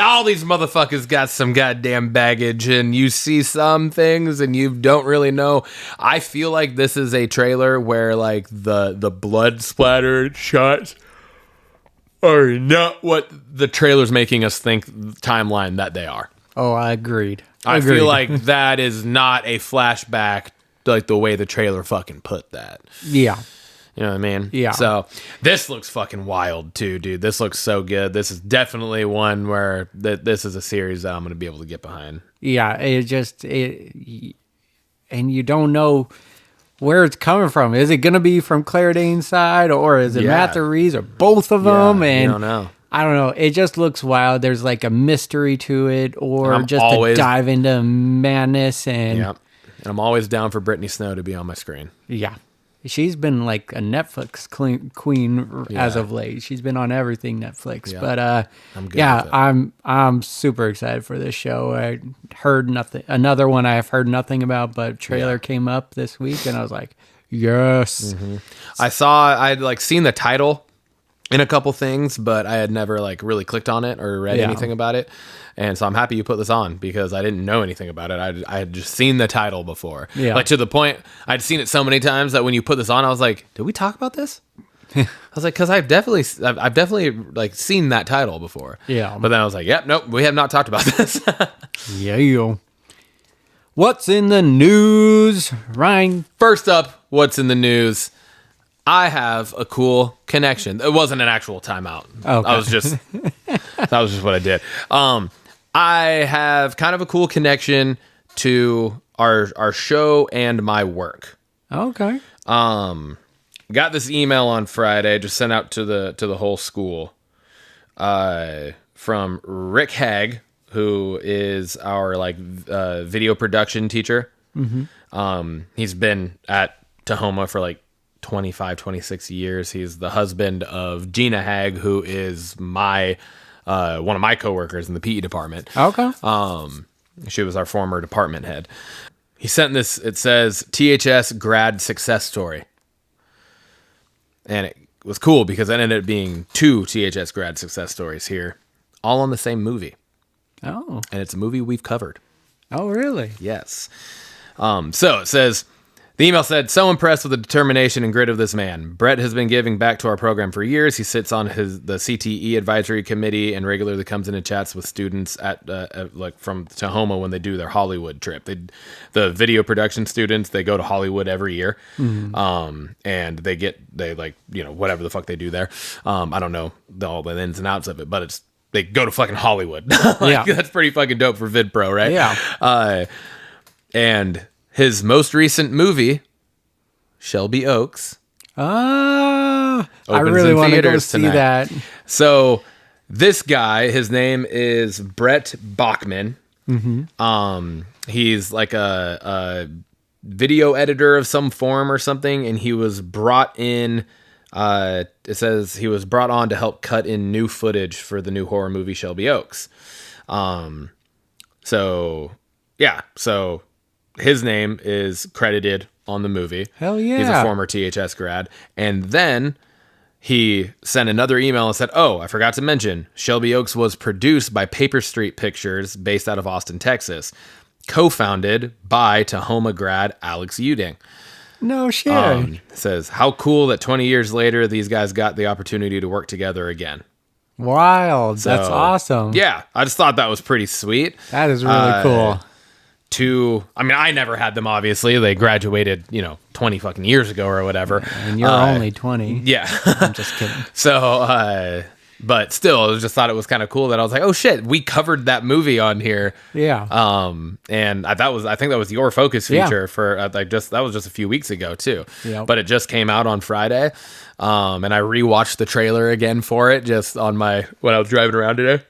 Speaker 2: All these motherfuckers got some goddamn baggage, and you see some things and you don't really know. I feel like this is a trailer where like the blood splattered shots are not what the trailer's making us think timeline that they are.
Speaker 1: Oh, I agreed.
Speaker 2: I feel like that is not a flashback like the way the trailer fucking put that.
Speaker 1: Yeah.
Speaker 2: You know what I mean?
Speaker 1: Yeah.
Speaker 2: So this looks fucking wild too, dude. This looks so good. This is definitely one where this is a series that I'm going to be able to get behind.
Speaker 1: Yeah, and you don't know where it's coming from. Is it going to be from Claire Danes' side, or is it Matthew Reeves, or both of them? And
Speaker 2: you don't know.
Speaker 1: I don't know. It just looks wild. There's like a mystery to it, or
Speaker 2: I'm
Speaker 1: just
Speaker 2: always
Speaker 1: a dive into madness. And
Speaker 2: Yep. And I'm always down for Brittany Snow to be on my screen.
Speaker 1: Yeah. She's been like a Netflix queen as of late. She's been on everything Netflix.
Speaker 2: Yeah.
Speaker 1: But
Speaker 2: I'm good with it.
Speaker 1: I'm super excited for this show. I heard nothing. Another one I've heard nothing about, but trailer came up this week, and I was like, yes.
Speaker 2: Mm-hmm. I'd like seen the title in a couple things, but I had never like really clicked on it or read anything about it. And so I'm happy you put this on because I didn't know anything about it. I had just seen the title before.
Speaker 1: Yeah.
Speaker 2: Like to the point, I'd seen it so many times that when you put this on, I was like, did we talk about this? I was like, because I've definitely like seen that title before.
Speaker 1: Yeah.
Speaker 2: But then I was like, yep, nope, we have not talked about this.
Speaker 1: Yeah. What's in the news, Ryan?
Speaker 2: First up, what's in the news? I have a cool connection. It wasn't an actual timeout.
Speaker 1: Okay.
Speaker 2: That was just what I did. I have kind of a cool connection to our show and my work.
Speaker 1: Okay.
Speaker 2: Got this email on Friday, just sent out to the whole school, from Rick Hagg, who is our like video production teacher. Mm-hmm. He's been at Tahoma for like 25, 26 years. He's the husband of Gina Hagg, who is my one of my coworkers in the PE department.
Speaker 1: Okay.
Speaker 2: She was our former department head. He sent this. It says THS grad success story, and it was cool because it ended up being 2 THS grad success stories here, all on the same movie.
Speaker 1: Oh.
Speaker 2: And it's a movie we've covered.
Speaker 1: Oh, really?
Speaker 2: Yes. So it says, the email said, so impressed with the determination and grit of this man. Brett has been giving back to our program for years. He sits on the CTE advisory committee and regularly comes in and chats with students at like from Tahoma when they do their Hollywood trip. The video production students, they go to Hollywood every year. Mm-hmm. And they like, you know, whatever the fuck they do there. I don't know all the ins and outs of it, but they go to fucking Hollywood. Like, that's pretty fucking dope for VidPro, right?
Speaker 1: Yeah.
Speaker 2: And his most recent movie, Shelby Oaks.
Speaker 1: I really want to go see that.
Speaker 2: So this guy, his name is Brett Bachman. Mm-hmm. He's like a video editor of some form or something, and he was brought in. It says he was brought on to help cut in new footage for the new horror movie Shelby Oaks. So his name is credited on the movie.
Speaker 1: Hell yeah.
Speaker 2: He's a former THS grad. And then he sent another email and said, oh, I forgot to mention, Shelby Oaks was produced by Paper Street Pictures based out of Austin, Texas, co-founded by Tahoma grad Alex Uding.
Speaker 1: No shit.
Speaker 2: Says, how cool that 20 years later, these guys got the opportunity to work together again.
Speaker 1: Wild. That's awesome.
Speaker 2: Yeah. I just thought that was pretty sweet.
Speaker 1: That is really cool.
Speaker 2: I never had them, obviously. They graduated, 20 fucking years ago or whatever.
Speaker 1: And you're only 20.
Speaker 2: Yeah.
Speaker 1: I'm just kidding.
Speaker 2: So, but still, I just thought it was kind of cool that I was like, oh shit, we covered that movie on here.
Speaker 1: Yeah.
Speaker 2: And I think that was your focus feature for that was just a few weeks ago too.
Speaker 1: Yeah.
Speaker 2: But it just came out on Friday. And I rewatched the trailer again for it just when I was driving around today.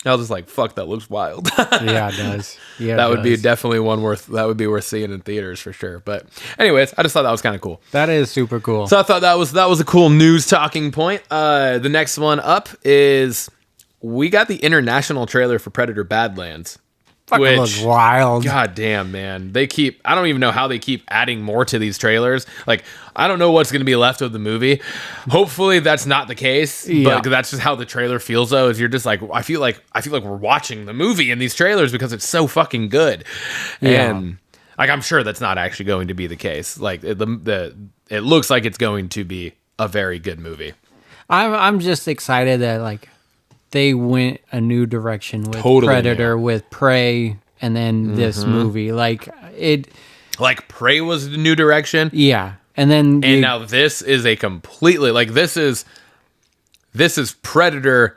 Speaker 2: I was just like, fuck, that looks wild.
Speaker 1: Yeah, it does. Yeah,
Speaker 2: that would be definitely worth seeing in theaters for sure. But anyways, I just thought that was kind of cool.
Speaker 1: That is super cool.
Speaker 2: So I thought that was a cool news talking point. The next one up is we got the international trailer for Predator Badlands.
Speaker 1: Fucking looks wild.
Speaker 2: God damn, man. I don't even know how they keep adding more to these trailers. Like, I don't know what's going to be left of the movie. Hopefully that's not the case.
Speaker 1: Yeah.
Speaker 2: But that's just how the trailer feels though, is you're just like, I feel like we're watching the movie in these trailers because it's so fucking good.
Speaker 1: Yeah.
Speaker 2: And like, I'm sure that's not actually going to be the case. Like it looks like it's going to be a very good movie.
Speaker 1: I'm just excited that like they went a new direction with Predator, with Prey, and then this movie. Like
Speaker 2: Prey was the new direction.
Speaker 1: Yeah. And then
Speaker 2: now this is a completely this is Predator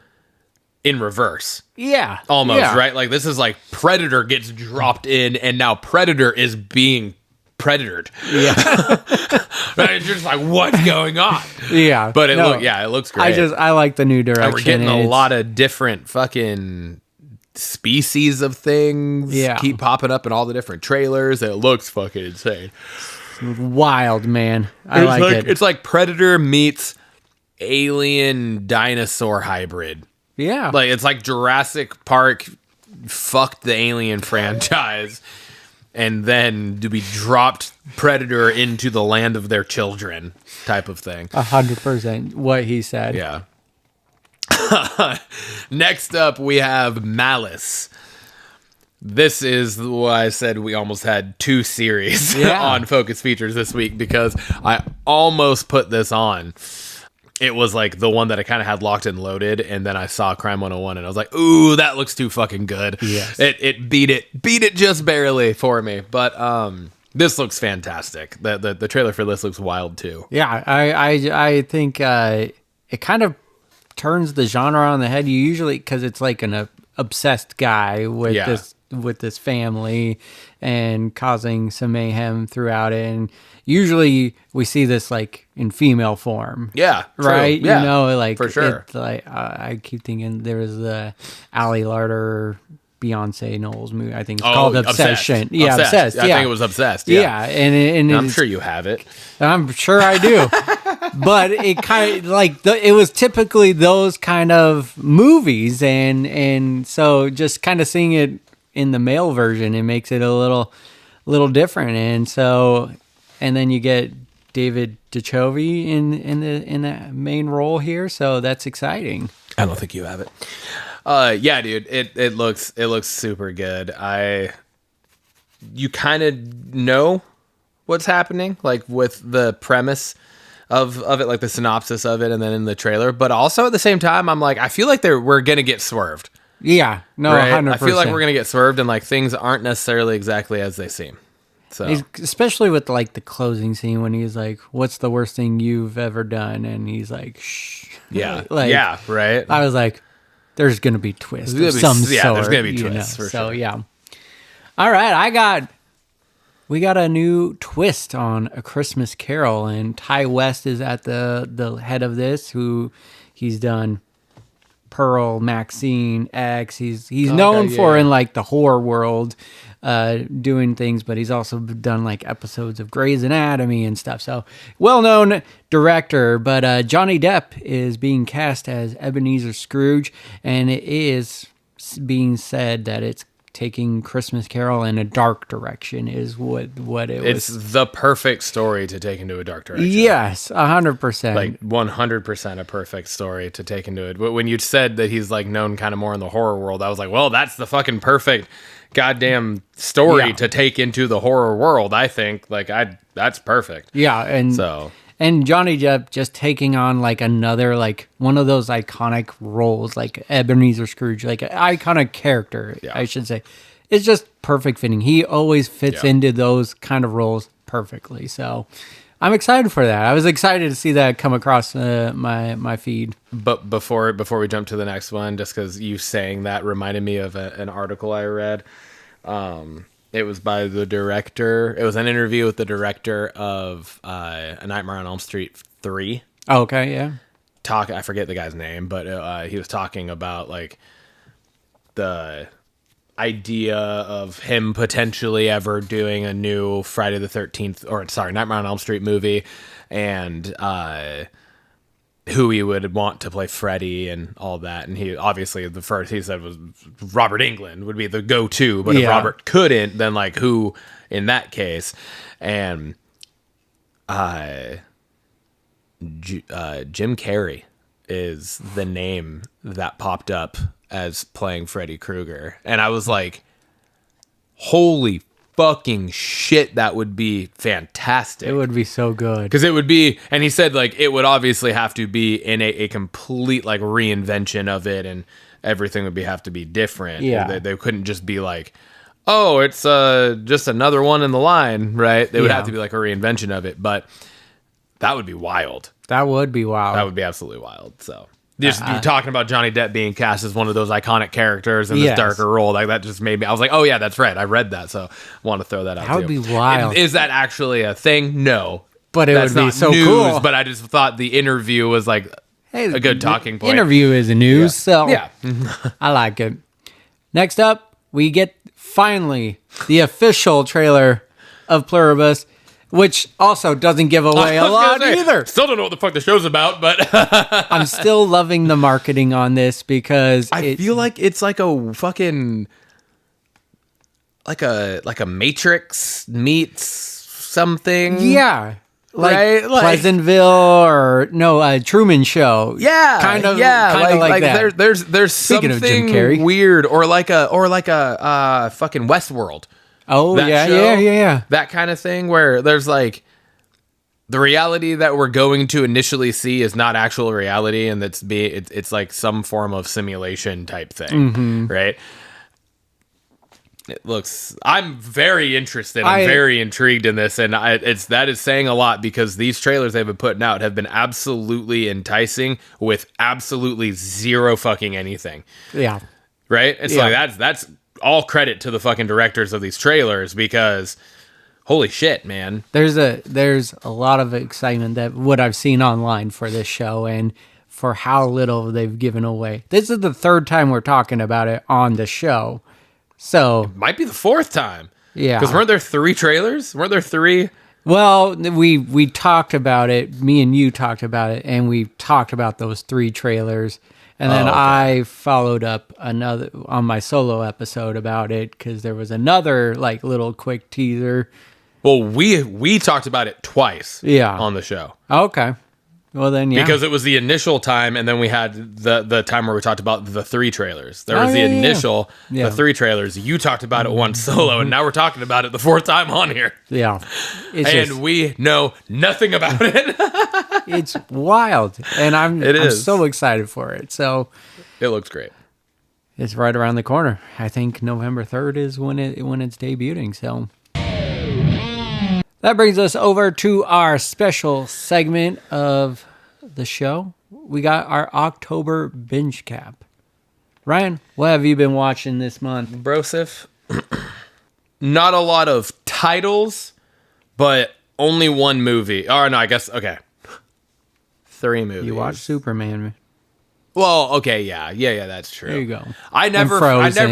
Speaker 2: in reverse.
Speaker 1: Yeah.
Speaker 2: Almost,
Speaker 1: yeah.
Speaker 2: right? Like this is like Predator gets dropped in and now Predator is being predatored.
Speaker 1: Yeah.
Speaker 2: It's just like, what's going on?
Speaker 1: Yeah.
Speaker 2: But it looks great.
Speaker 1: I like the new direction.
Speaker 2: And we're getting a lot of different fucking species of things keep popping up in all the different trailers. It looks fucking insane.
Speaker 1: Wild, man. I like it.
Speaker 2: It's like Predator meets alien dinosaur hybrid.
Speaker 1: Yeah.
Speaker 2: Like it's like Jurassic Park fucked the Alien franchise, and then we dropped Predator into the land of their children type of thing.
Speaker 1: 100% what he said.
Speaker 2: Yeah. Next up, we have Malice. This is why I said we almost had 2 series on Focus Features this week, because I almost put this on. It was like the one that I kind of had locked and loaded, and then I saw Crime 101, and I was like, ooh, that looks too fucking good.
Speaker 1: Yes.
Speaker 2: It beat it just barely for me, but this looks fantastic. The trailer for this looks wild too.
Speaker 1: Yeah, I think it kind of turns the genre on the head. You usually, because it's like an obsessed guy with this family and causing some mayhem throughout it, and usually we see this like in female form.
Speaker 2: Yeah, true.
Speaker 1: Right.
Speaker 2: Yeah,
Speaker 1: you know, like
Speaker 2: for sure.
Speaker 1: It's like I keep thinking there was the Ali Larter Beyonce Knowles movie. I think it's called Obsession.
Speaker 2: Obsessed.
Speaker 1: Yeah, Obsessed.
Speaker 2: I think it was Obsessed. Yeah,
Speaker 1: and
Speaker 2: I'm sure you have it.
Speaker 1: I'm sure I do. But it kind of like it was typically those kind of movies, and so just kind of seeing it in the male version, it makes it a little different. And so, and then you get David Duchovny in the main role here, so that's exciting.
Speaker 2: I don't think you have it. Yeah, dude, it looks super good. You kind of know what's happening, like with the premise of it, like the synopsis of it, and then in the trailer. But also at the same time, I'm like, I feel like we're gonna get swerved.
Speaker 1: Yeah, no,
Speaker 2: right?
Speaker 1: 100%.
Speaker 2: I feel like we're gonna get swerved, and like things aren't necessarily exactly as they seem. So
Speaker 1: especially with like the closing scene when he's like, "What's the worst thing you've ever done?" and he's like, "Shh."
Speaker 2: Yeah,
Speaker 1: like,
Speaker 2: yeah, right.
Speaker 1: I was like, "There's gonna be twists of some sort."
Speaker 2: Yeah, there's gonna be twists for
Speaker 1: so
Speaker 2: sure.
Speaker 1: yeah. All right, we got a new twist on A Christmas Carol, and Ty West is at the head of this. Who he's done Pearl, Maxine, X. He's known for in like the horror world, doing things, but he's also done like episodes of Grey's Anatomy and stuff. So well-known director. But Johnny Depp is being cast as Ebenezer Scrooge, and it is being said that it's taking Christmas Carol in a dark direction is what it was.
Speaker 2: It's the perfect story to take into a dark direction.
Speaker 1: Yes, 100%.
Speaker 2: Like 100% a perfect story to take into it. But when you said that he's like known kind of more in the horror world, I was like, well, that's the fucking perfect goddamn story to take into the horror world. I think that's perfect.
Speaker 1: Yeah, and Johnny Depp just taking on like another, like one of those iconic roles, like Ebenezer Scrooge, like an iconic character, I should say. It's just perfect fitting. He always fits into those kind of roles perfectly. So I'm excited for that. I was excited to see that come across my feed.
Speaker 2: But before we jump to the next one, just because you saying that reminded me of an article I read. It was by the director. It was an interview with the director of A Nightmare on Elm Street 3.
Speaker 1: Oh, okay, yeah.
Speaker 2: I forget the guy's name, but he was talking about like the idea of him potentially ever doing a new Friday the 13th, Nightmare on Elm Street movie, and who he would want to play Freddy and all that. And he obviously the first he said was Robert Englund would be the go-to, but if Robert couldn't, then like who in that case? And Jim Carrey is the name that popped up as playing Freddy Krueger. And I was like, holy fucking shit, that would be fantastic.
Speaker 1: It would be so good.
Speaker 2: Because it would be, and he said like it would obviously have to be in a complete like reinvention of it, and everything would have to be different.
Speaker 1: Yeah.
Speaker 2: They couldn't just be like, oh, it's just another one in the line, right? They would have to be like a reinvention of it, but that would be wild.
Speaker 1: That would be wild.
Speaker 2: That would be absolutely wild. So just you talking about Johnny Depp being cast as one of those iconic characters in this darker role, like that just made me. I was like, oh yeah, that's right. I read that, so I want to throw that out.
Speaker 1: That would be wild.
Speaker 2: Is that actually a thing? No,
Speaker 1: but it would be so cool.
Speaker 2: But I just thought the interview was like a good talking point.
Speaker 1: Interview is news, so
Speaker 2: yeah.
Speaker 1: I like it. Next up, we get finally the official trailer of Pluribus, which also doesn't give away a lot either.
Speaker 2: Still don't know what the fuck the show's about, but
Speaker 1: I'm still loving the marketing on this because
Speaker 2: I feel like it's like a fucking like a Matrix meets something.
Speaker 1: Yeah. Like,
Speaker 2: right? Like
Speaker 1: Pleasantville or Truman Show.
Speaker 2: Yeah,
Speaker 1: kind of
Speaker 2: like
Speaker 1: that.
Speaker 2: There's
Speaker 1: Speaking of Jim
Speaker 2: something
Speaker 1: Carrey.
Speaker 2: weird or like a fucking Westworld.
Speaker 1: Oh,
Speaker 2: That
Speaker 1: yeah,
Speaker 2: show,
Speaker 1: yeah.
Speaker 2: That kind of thing where there's like the reality that we're going to initially see is not actual reality, and it's like some form of simulation type thing, right? I'm very interested. I'm very intrigued in this, and that is saying a lot because these trailers they've been putting out have been absolutely enticing with absolutely zero fucking anything.
Speaker 1: Yeah.
Speaker 2: Right? It's like that's all credit to the fucking directors of these trailers because holy shit, man.
Speaker 1: There's a lot of excitement that what I've seen online for this show and for how little they've given away. This is the third time we're talking about it on the show. So
Speaker 2: Might be the fourth time.
Speaker 1: yeah.
Speaker 2: Because weren't there 3 trailers? Weren't there 3?
Speaker 1: Well, we talked about it. Me and you talked about it, and we talked about those 3 trailers. And then I followed up another on my solo episode about it because there was another like little quick teaser.
Speaker 2: Well, we talked about it twice on the show.
Speaker 1: Okay. Well, then, yeah.
Speaker 2: Because it was the initial time, and then we had the time where we talked about the 3 trailers. There was the initial, the 3 trailers. You talked about it once solo, and now we're talking about it the 4th time on here.
Speaker 1: Yeah.
Speaker 2: We know nothing about it.
Speaker 1: It's wild, and I'm so excited for it. So
Speaker 2: it looks great.
Speaker 1: It's right around the corner. I think November 3rd is when it's debuting. So that brings us over to our special segment of the show. We got our October Bingecap. Ryan, what have you been watching this month?
Speaker 2: Brosif, not a lot of titles, but only one movie. Oh, no, I guess, okay. 3 movies.
Speaker 1: You watched Superman.
Speaker 2: Well, okay, yeah, that's true.
Speaker 1: There you go.
Speaker 2: I never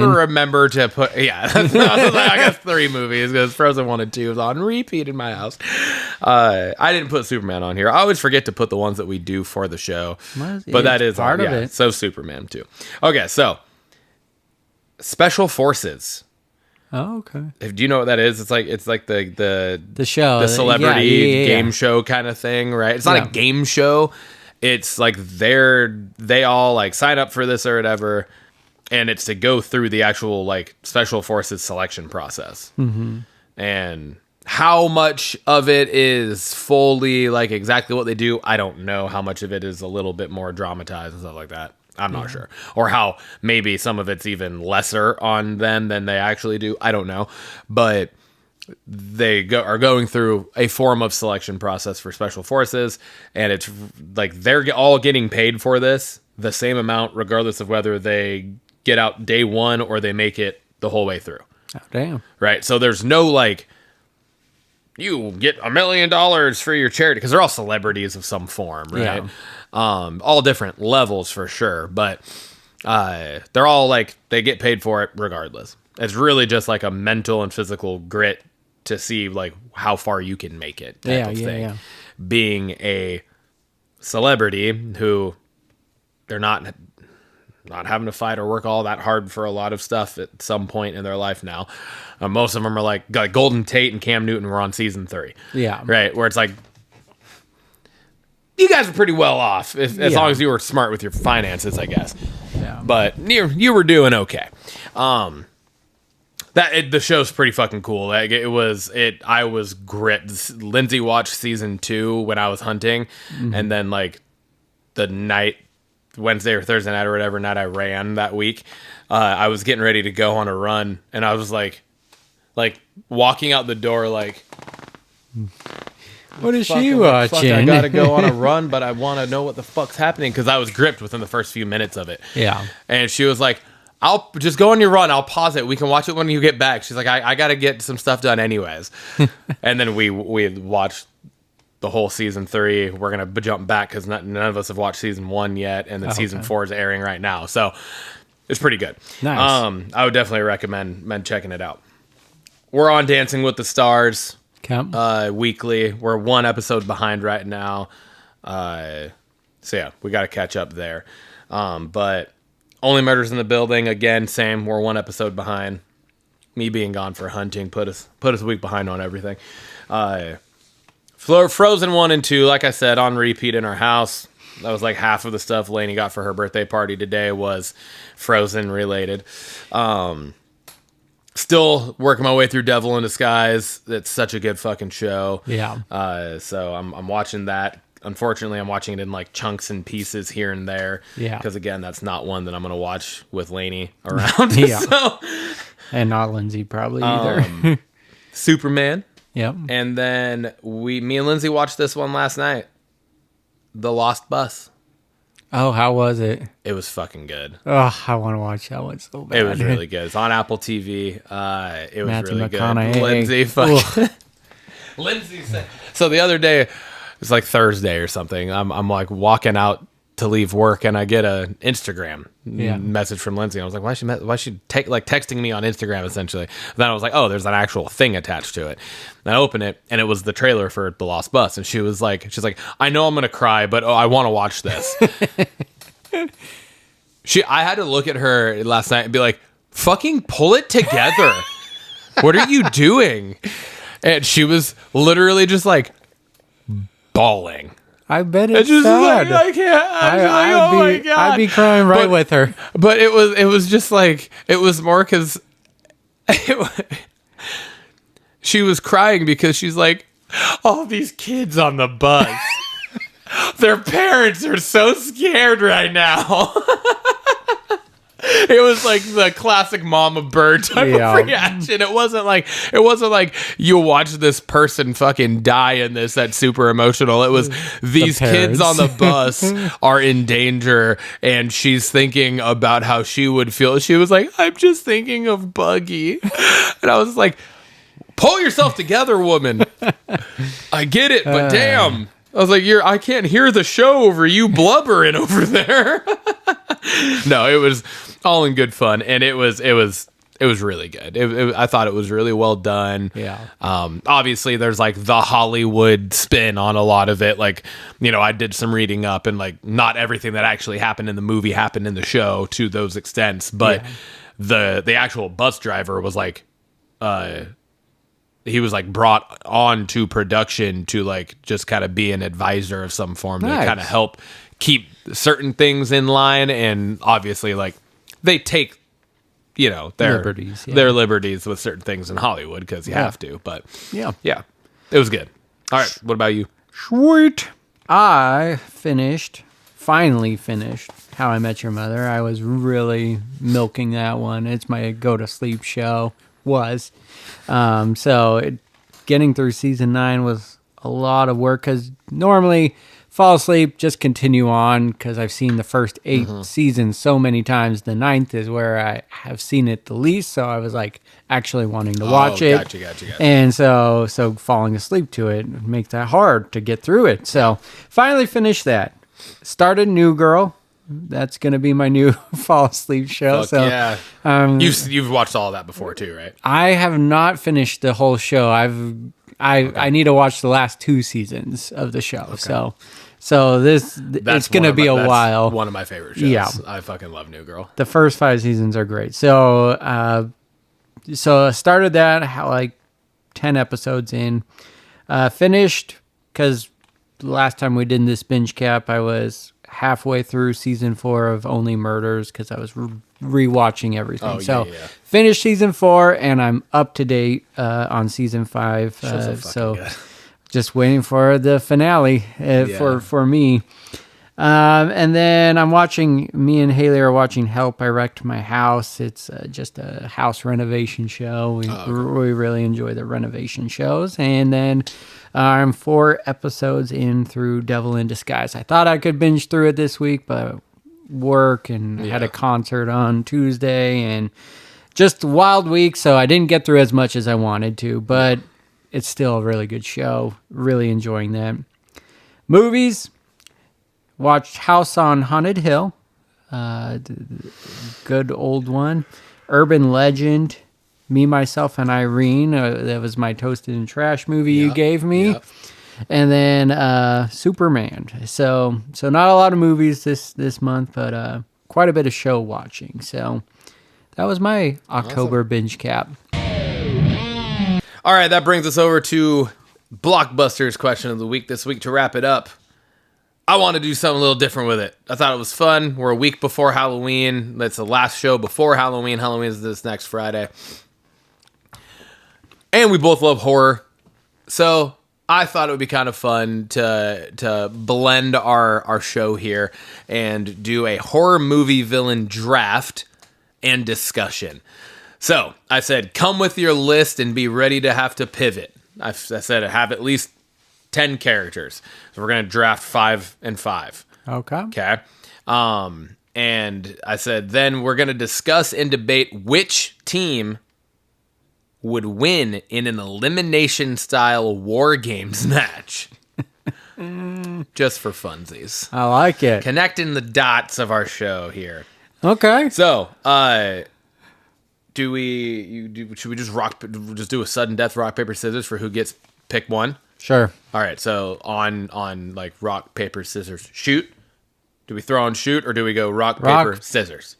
Speaker 2: remember to put, I guess 3 movies because Frozen 1 and 2 is on repeat in my house. I didn't put Superman on here. I always forget to put the ones that we do for the show, but that is
Speaker 1: part of it.
Speaker 2: So Superman too. Okay, so Special Forces.
Speaker 1: Oh, okay.
Speaker 2: Do you know what that is? It's like the
Speaker 1: show,
Speaker 2: the celebrity game show kind of thing, right? It's not a game show. It's like they all like sign up for this or whatever, and it's to go through the actual like Special Forces selection process. Mm-hmm. And how much of it is fully like exactly what they do, I don't know. How much of it is a little bit more dramatized and stuff like that, I'm not sure. Or how maybe some of it's even lesser on them than they actually do. I don't know. But they are going through a form of selection process for Special Forces, and it's like they're all getting paid for this the same amount regardless of whether they get out day 1 or they make it the whole way through.
Speaker 1: Oh, damn.
Speaker 2: Right? So there's no like you get $1 million for your charity because they're all celebrities of some form, right?
Speaker 1: Yeah.
Speaker 2: All different levels for sure, but they're all like they get paid for it regardless. It's really just like a mental and physical grit to see like how far you can make it type of thing. Yeah. Being a celebrity who they're not having to fight or work all that hard for a lot of stuff at some point in their life now. Most of them are like Golden Tate and Cam Newton were on season 3.
Speaker 1: Yeah.
Speaker 2: Right. Where it's like, you guys are pretty well off as long as you were smart with your finances, I guess.
Speaker 1: Yeah.
Speaker 2: But you were doing okay. The show's pretty fucking cool. Like, I was gripped. Lindsay watched season 2 when I was hunting, and then like the night, Wednesday or Thursday night or whatever night I ran that week, I was getting ready to go on a run, and I was like walking out the door like,
Speaker 1: what is she watching?
Speaker 2: I gotta go on a run, but I want to know what the fuck's happening because I was gripped within the first few minutes of it.
Speaker 1: Yeah,
Speaker 2: and she was like, I'll just go on your run. I'll pause it. We can watch it when you get back. She's like, I got to get some stuff done anyways. And then we watched the whole season 3. We're going to jump back because none of us have watched season 1 yet. And then season 4 is airing right now. So It's pretty good.
Speaker 1: Nice.
Speaker 2: I would definitely recommend checking it out. We're on Dancing with the Stars weekly. We're one episode behind right now. So yeah, we got to catch up there. But Only Murders in the Building, again, same. We're one episode behind. Me being gone for hunting put us a week behind on everything. Frozen 1 and 2, like I said, on repeat in our house. That was like half of the stuff Lainey got for her birthday party today was Frozen related. Still working my way through Devil in Disguise. It's such a good fucking show.
Speaker 1: Yeah.
Speaker 2: So I'm watching that. Unfortunately, I'm watching it in like chunks and pieces here and there.
Speaker 1: Yeah.
Speaker 2: Because again, that's not one that I'm gonna watch with Lainey around.
Speaker 1: Yeah.
Speaker 2: So,
Speaker 1: And not Lindsay probably either.
Speaker 2: Superman.
Speaker 1: Yep.
Speaker 2: And then me and Lindsay watched this one last night. The Lost Bus.
Speaker 1: Oh, how was it?
Speaker 2: It was fucking good.
Speaker 1: Oh, I want to watch that one so bad.
Speaker 2: It was really good. It's on Apple TV. It was
Speaker 1: Matthew
Speaker 2: really
Speaker 1: McConaughey.
Speaker 2: good. Lindsay fucking. Lindsay said. So the other day, it's like Thursday or something. I'm like walking out to leave work, and I get an Instagram message from Lindsay. I was like, why is she texting me on Instagram essentially? Then I was like, oh, there's an actual thing attached to it. And I open it, and it was the trailer for The Lost Bus, and she's like, I know I'm gonna cry, but I want to watch this. I had to look at her last night and be like, fucking pull it together. What are you doing? And she was literally just like bawling.
Speaker 1: I bet it's
Speaker 2: just
Speaker 1: sad.
Speaker 2: like, I can't. My God.
Speaker 1: I'd be crying right with her.
Speaker 2: But it was just like, it was more because she was crying because she's like, all these kids on the bus, their parents are so scared right now. It was like the classic mama bird type of reaction. It wasn't like you watch this person fucking die in this. That's super emotional. It was these kids on the bus are in danger, and she's thinking about how she would feel. She was like, I'm just thinking of Buggy. And I was like, pull yourself together, woman. I get it, but damn. I was like, I can't hear the show over you blubbering over there. No, it was all in good fun, and it was really good. I thought it was really well done.
Speaker 1: Yeah.
Speaker 2: Obviously, there's like the Hollywood spin on a lot of it. Like, I did some reading up, and like not everything that actually happened in the movie happened in the show to those extents. But the actual bus driver was like, he was like brought on to production to like just kind of be an advisor of some form to kind of help keep certain things in line. And obviously, like, they take their liberties with certain things in Hollywood because you have to. But yeah, it was good. All right, what about you?
Speaker 1: Sweet. I finally finished How I Met Your Mother. I was really milking that one. It's my go to sleep show. Getting through season 9 was a lot of work because normally fall asleep, just continue on because I've seen the first 8 seasons so many times. The 9th is where I have seen it the least, so I was like actually wanting to watch it.
Speaker 2: Gotcha.
Speaker 1: And so falling asleep to it makes that hard to get through it. So finally finished that. Started New Girl. That's gonna be my new fall asleep show.
Speaker 2: Fuck yeah. You've watched all of that before too, right?
Speaker 1: I have not finished the whole show. I need to watch the last 2 seasons of the show. Okay. So it's gonna be a while.
Speaker 2: One of my favorite shows. Yeah, I fucking love New Girl.
Speaker 1: The first 5 seasons are great. So I started that like 10 episodes in. Finished because the last time we did this binge cap, I was halfway through season 4 of Only Murders because I was rewatching everything. Finished season 4 and I'm up to date on season 5. So just waiting for the finale for me. And then me and Haley are watching Help, I Wrecked My House. It's just a house renovation show. We really enjoy the renovation shows. And then I'm 4 episodes in through Devil in Disguise. I thought I could binge through it this week, but work and had a concert on Tuesday and just a wild week, so I didn't get through as much as I wanted to, but it's still a really good show. Really enjoying that. Movies. Watched House on Haunted Hill. Good old one. Urban Legend. Me, Myself, and Irene. That was my Toasted and Trash movie you gave me.
Speaker 2: Yep.
Speaker 1: And then Superman. So not a lot of movies this month, but quite a bit of show watching. So that was my October binge cap.
Speaker 2: All right, that brings us over to Blockbusters question of the week this week. To wrap it up, I want to do something a little different with it. I thought it was fun. We're a week before Halloween. That's the last show before Halloween. Halloween is this next Friday. And we both love horror. So I thought it would be kind of fun to blend our show here and do a horror movie villain draft and discussion. So I said, come with your list and be ready to have to pivot. I said have at least 10 characters. So we're going to draft 5 and 5. Okay. And I said, then we're going to discuss and debate which team would win in an elimination style war games match. Just for funsies.
Speaker 1: I like it.
Speaker 2: Connecting the dots of our show here.
Speaker 1: Okay.
Speaker 2: So, should we just do a sudden death rock paper scissors for who gets pick one?
Speaker 1: Sure.
Speaker 2: All right. So on like rock paper scissors shoot. Do we throw on shoot or do we go rock paper scissors?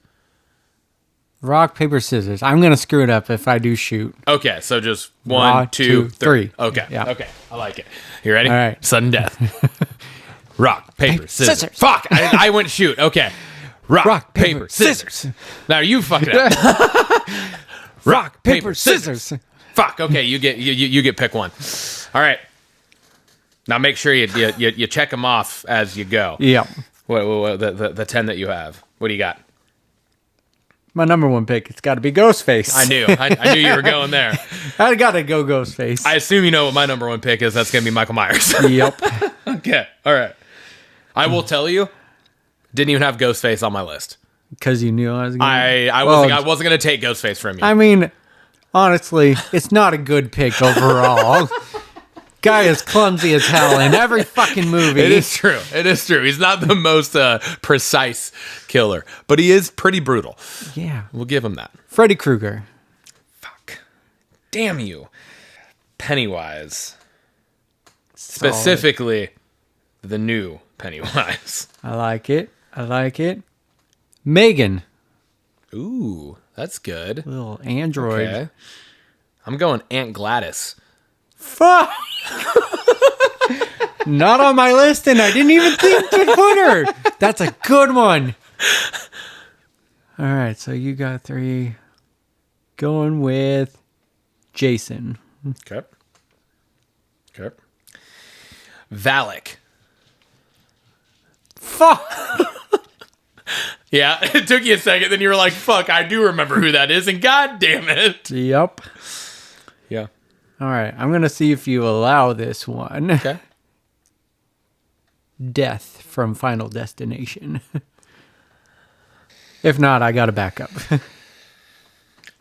Speaker 1: Rock paper scissors. I'm gonna screw it up if I do shoot.
Speaker 2: Okay. So just 1, 2, 3. Okay.
Speaker 1: Yeah.
Speaker 2: Okay. I like it. You ready?
Speaker 1: All right.
Speaker 2: Sudden death. Rock paper scissors.
Speaker 1: Scissors.
Speaker 2: Fuck. I went shoot. Okay. Rock, paper, scissors. Now you fuck it up. Rock, paper, scissors. Fuck. Okay, you get pick one. All right. Now make sure you check them off as you go.
Speaker 1: Yeah.
Speaker 2: What the 10 that you have? What do you got?
Speaker 1: My number one pick. It's got to be Ghostface.
Speaker 2: I knew you were going there.
Speaker 1: I gotta go Ghostface.
Speaker 2: I assume you know what my number one pick is. That's gonna be Michael Myers.
Speaker 1: Yep.
Speaker 2: Okay. All right. I will tell you. Didn't even have Ghostface on my list.
Speaker 1: Because you knew I was gonna...
Speaker 2: I wasn't gonna take Ghostface from you.
Speaker 1: I mean, honestly, it's not a good pick overall. Guy is clumsy as hell in every fucking movie.
Speaker 2: It is true. He's not the most precise killer, but he is pretty brutal.
Speaker 1: Yeah.
Speaker 2: We'll give him that.
Speaker 1: Freddy Krueger.
Speaker 2: Fuck. Damn you. Pennywise.
Speaker 1: Solid.
Speaker 2: Specifically, the new Pennywise.
Speaker 1: I like it. Megan.
Speaker 2: Ooh, that's good.
Speaker 1: Little android.
Speaker 2: Okay. I'm going Aunt Gladys.
Speaker 1: Fuck. Not on my list, and I didn't even think to put her. That's a good one. All right, so you got 3. Going with Jason.
Speaker 2: Okay. Valak.
Speaker 1: Fuck.
Speaker 2: Yeah, it took you a second, then you were like, fuck, I do remember who that is, and god damn it.
Speaker 1: Yep.
Speaker 2: Yeah.
Speaker 1: All right, I'm going to see if you allow this one.
Speaker 2: Okay.
Speaker 1: Death from Final Destination. If not, I got to back up.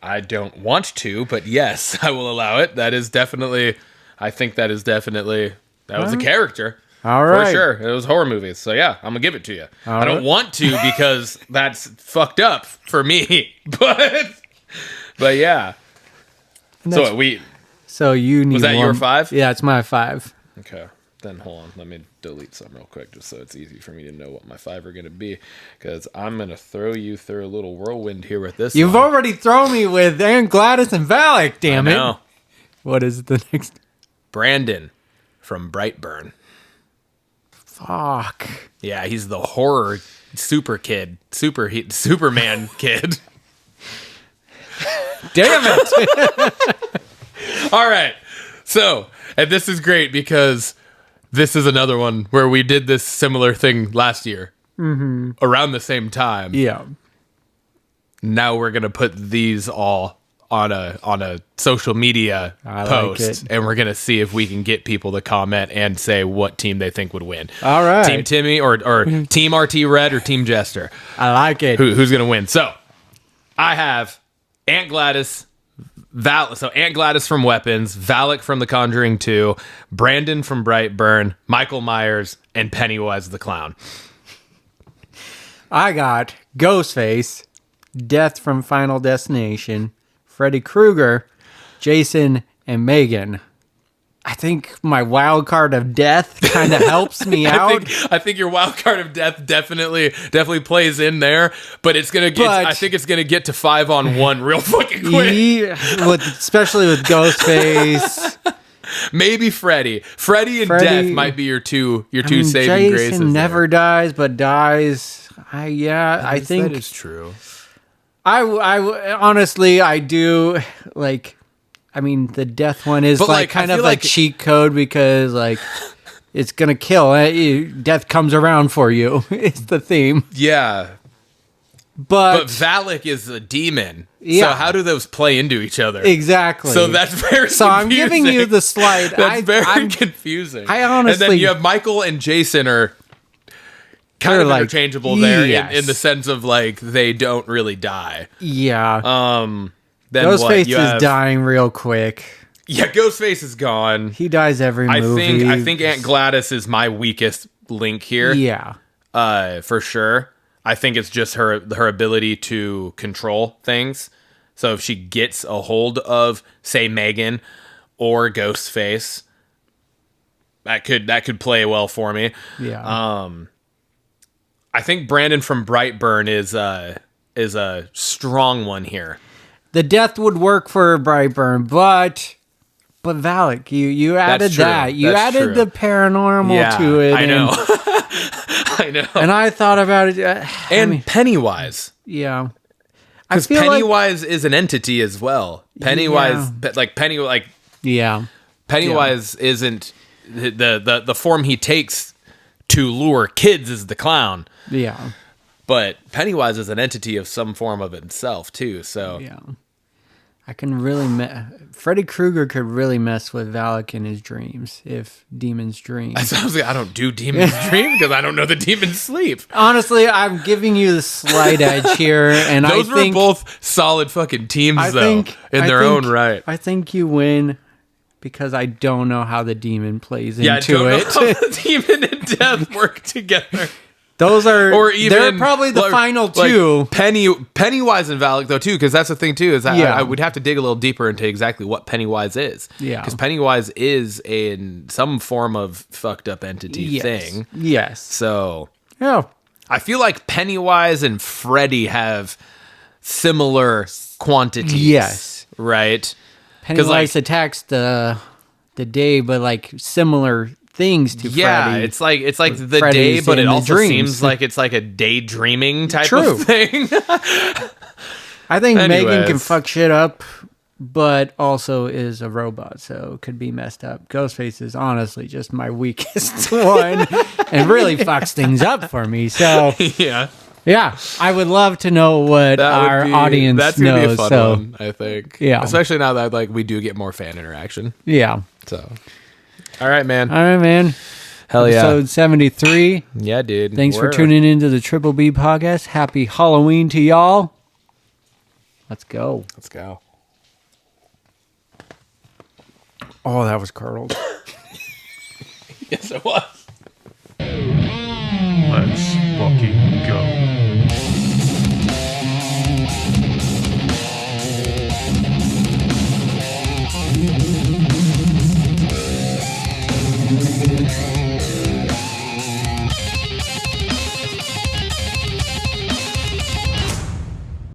Speaker 2: I don't want to, but yes, I will allow it. That was definitely a character.
Speaker 1: All right.
Speaker 2: For sure. It was horror movies. So yeah, I'm going to give it to you.
Speaker 1: All
Speaker 2: I don't
Speaker 1: right.
Speaker 2: want to because that's fucked up for me. But yeah.
Speaker 1: So you need
Speaker 2: Was that
Speaker 1: one.
Speaker 2: your 5?
Speaker 1: Yeah, it's my 5.
Speaker 2: Okay. Then hold on. Let me delete some real quick just so it's easy for me to know what my 5 are going to be. Because I'm going to throw you through a little whirlwind here with this
Speaker 1: You've
Speaker 2: one.
Speaker 1: already thrown me with Aunt Gladys and Valak, damn
Speaker 2: I
Speaker 1: it.
Speaker 2: know.
Speaker 1: What is the next?
Speaker 2: Brandon from Brightburn.
Speaker 1: Fuck.
Speaker 2: Yeah, he's the horror Superman kid.
Speaker 1: Damn it.
Speaker 2: All right. So, and this is great because this is another one where we did this similar thing last year around the same time.
Speaker 1: Yeah.
Speaker 2: Now we're going to put these all on a social media post,
Speaker 1: like it.
Speaker 2: and we're going to see if we can get people to comment and say what team they think would win.
Speaker 1: All right.
Speaker 2: Team Timmy or Team RT Red or Team Jester.
Speaker 1: I like it.
Speaker 2: Who's going to win? So, I have Aunt Gladys, so Aunt Gladys from Weapons, Valak from The Conjuring 2, Brandon from Brightburn, Michael Myers, and Pennywise the Clown.
Speaker 1: I got Ghostface, Death from Final Destination, Freddy Krueger, Jason, and Megan. I think my wild card of death kind of helps me out.
Speaker 2: I think your wild card of death definitely plays in there, but it's gonna get. I think it's gonna get to 5-on-1 real fucking quick.
Speaker 1: Especially with Ghostface.
Speaker 2: Maybe Freddy and Death might be your two saving
Speaker 1: Jason
Speaker 2: graces.
Speaker 1: Never dies, but dies. I think
Speaker 2: that is true.
Speaker 1: I honestly I do like. I mean, the death one is like kind of like cheat code because like it's gonna kill. Death comes around for you. It's the theme.
Speaker 2: Yeah, but Valak is a demon. Yeah. So how do those play into each other?
Speaker 1: Exactly.
Speaker 2: So that's very.
Speaker 1: So confusing. I'm giving you the slight.
Speaker 2: That's very confusing.
Speaker 1: I honestly.
Speaker 2: And then you have Michael and Jason are kind of interchangeable there in the sense of like they don't really die.
Speaker 1: Yeah.
Speaker 2: Then
Speaker 1: Ghostface is dying real quick.
Speaker 2: Yeah, Ghostface is gone.
Speaker 1: He dies every movie.
Speaker 2: I think Aunt Gladys is my weakest link here.
Speaker 1: Yeah.
Speaker 2: For sure. I think it's just her ability to control things. So if she gets a hold of, say, Megan or Ghostface, that could play well for me.
Speaker 1: Yeah.
Speaker 2: I think Brandon from Brightburn is a strong one here.
Speaker 1: The death would work for Brightburn, but Valak, you added that. You added the paranormal to it.
Speaker 2: I know. I know.
Speaker 1: And I thought about it.
Speaker 2: And Pennywise.
Speaker 1: Yeah.
Speaker 2: Because Pennywise is an entity as well. Pennywise,
Speaker 1: yeah.
Speaker 2: Pennywise isn't the form he takes to lure kids is the clown.
Speaker 1: Yeah.
Speaker 2: But Pennywise is an entity of some form of itself too. So
Speaker 1: yeah. I can really Freddy Krueger could really mess with Valak in his dreams if demons dream.
Speaker 2: I don't do demons dream because I don't know the demons sleep.
Speaker 1: Honestly, I'm giving you the slight edge here, and
Speaker 2: those were both solid fucking teams in their own right.
Speaker 1: I think you win because I don't know how the demon plays into it.
Speaker 2: Yeah, I don't know how the demon and death work together.
Speaker 1: Those are, or even, they're probably the final two.
Speaker 2: Pennywise and Valak, though, too, because that's the thing, too, is that I would have to dig a little deeper into exactly what Pennywise is.
Speaker 1: Yeah.
Speaker 2: Because Pennywise is in some form of fucked up entity thing.
Speaker 1: Yes.
Speaker 2: So,
Speaker 1: yeah.
Speaker 2: I feel like Pennywise and Freddy have similar quantities.
Speaker 1: Yes.
Speaker 2: Right?
Speaker 1: Pennywise attacks the day, but like similar things to Freddy.
Speaker 2: Yeah, it's like the
Speaker 1: Freddy's
Speaker 2: day, but it also
Speaker 1: dreams.
Speaker 2: seems like it's like a daydreaming type of thing.
Speaker 1: I think Megan can fuck shit up, but also is a robot, so could be messed up. Ghostface is honestly just my weakest one and really fucks things up for me. So yeah, I would love to know what our audience knows.
Speaker 2: That's gonna be a fun one, I think.
Speaker 1: Yeah,
Speaker 2: especially now that like we do get more fan interaction.
Speaker 1: Yeah.
Speaker 2: So. All right, man.
Speaker 1: Hell yeah. Episode 73.
Speaker 2: Yeah, dude.
Speaker 1: Thanks for tuning into the Triple B podcast. Happy Halloween to y'all. Let's go. Oh, that was curdled.
Speaker 2: Yes, it was.
Speaker 3: Let's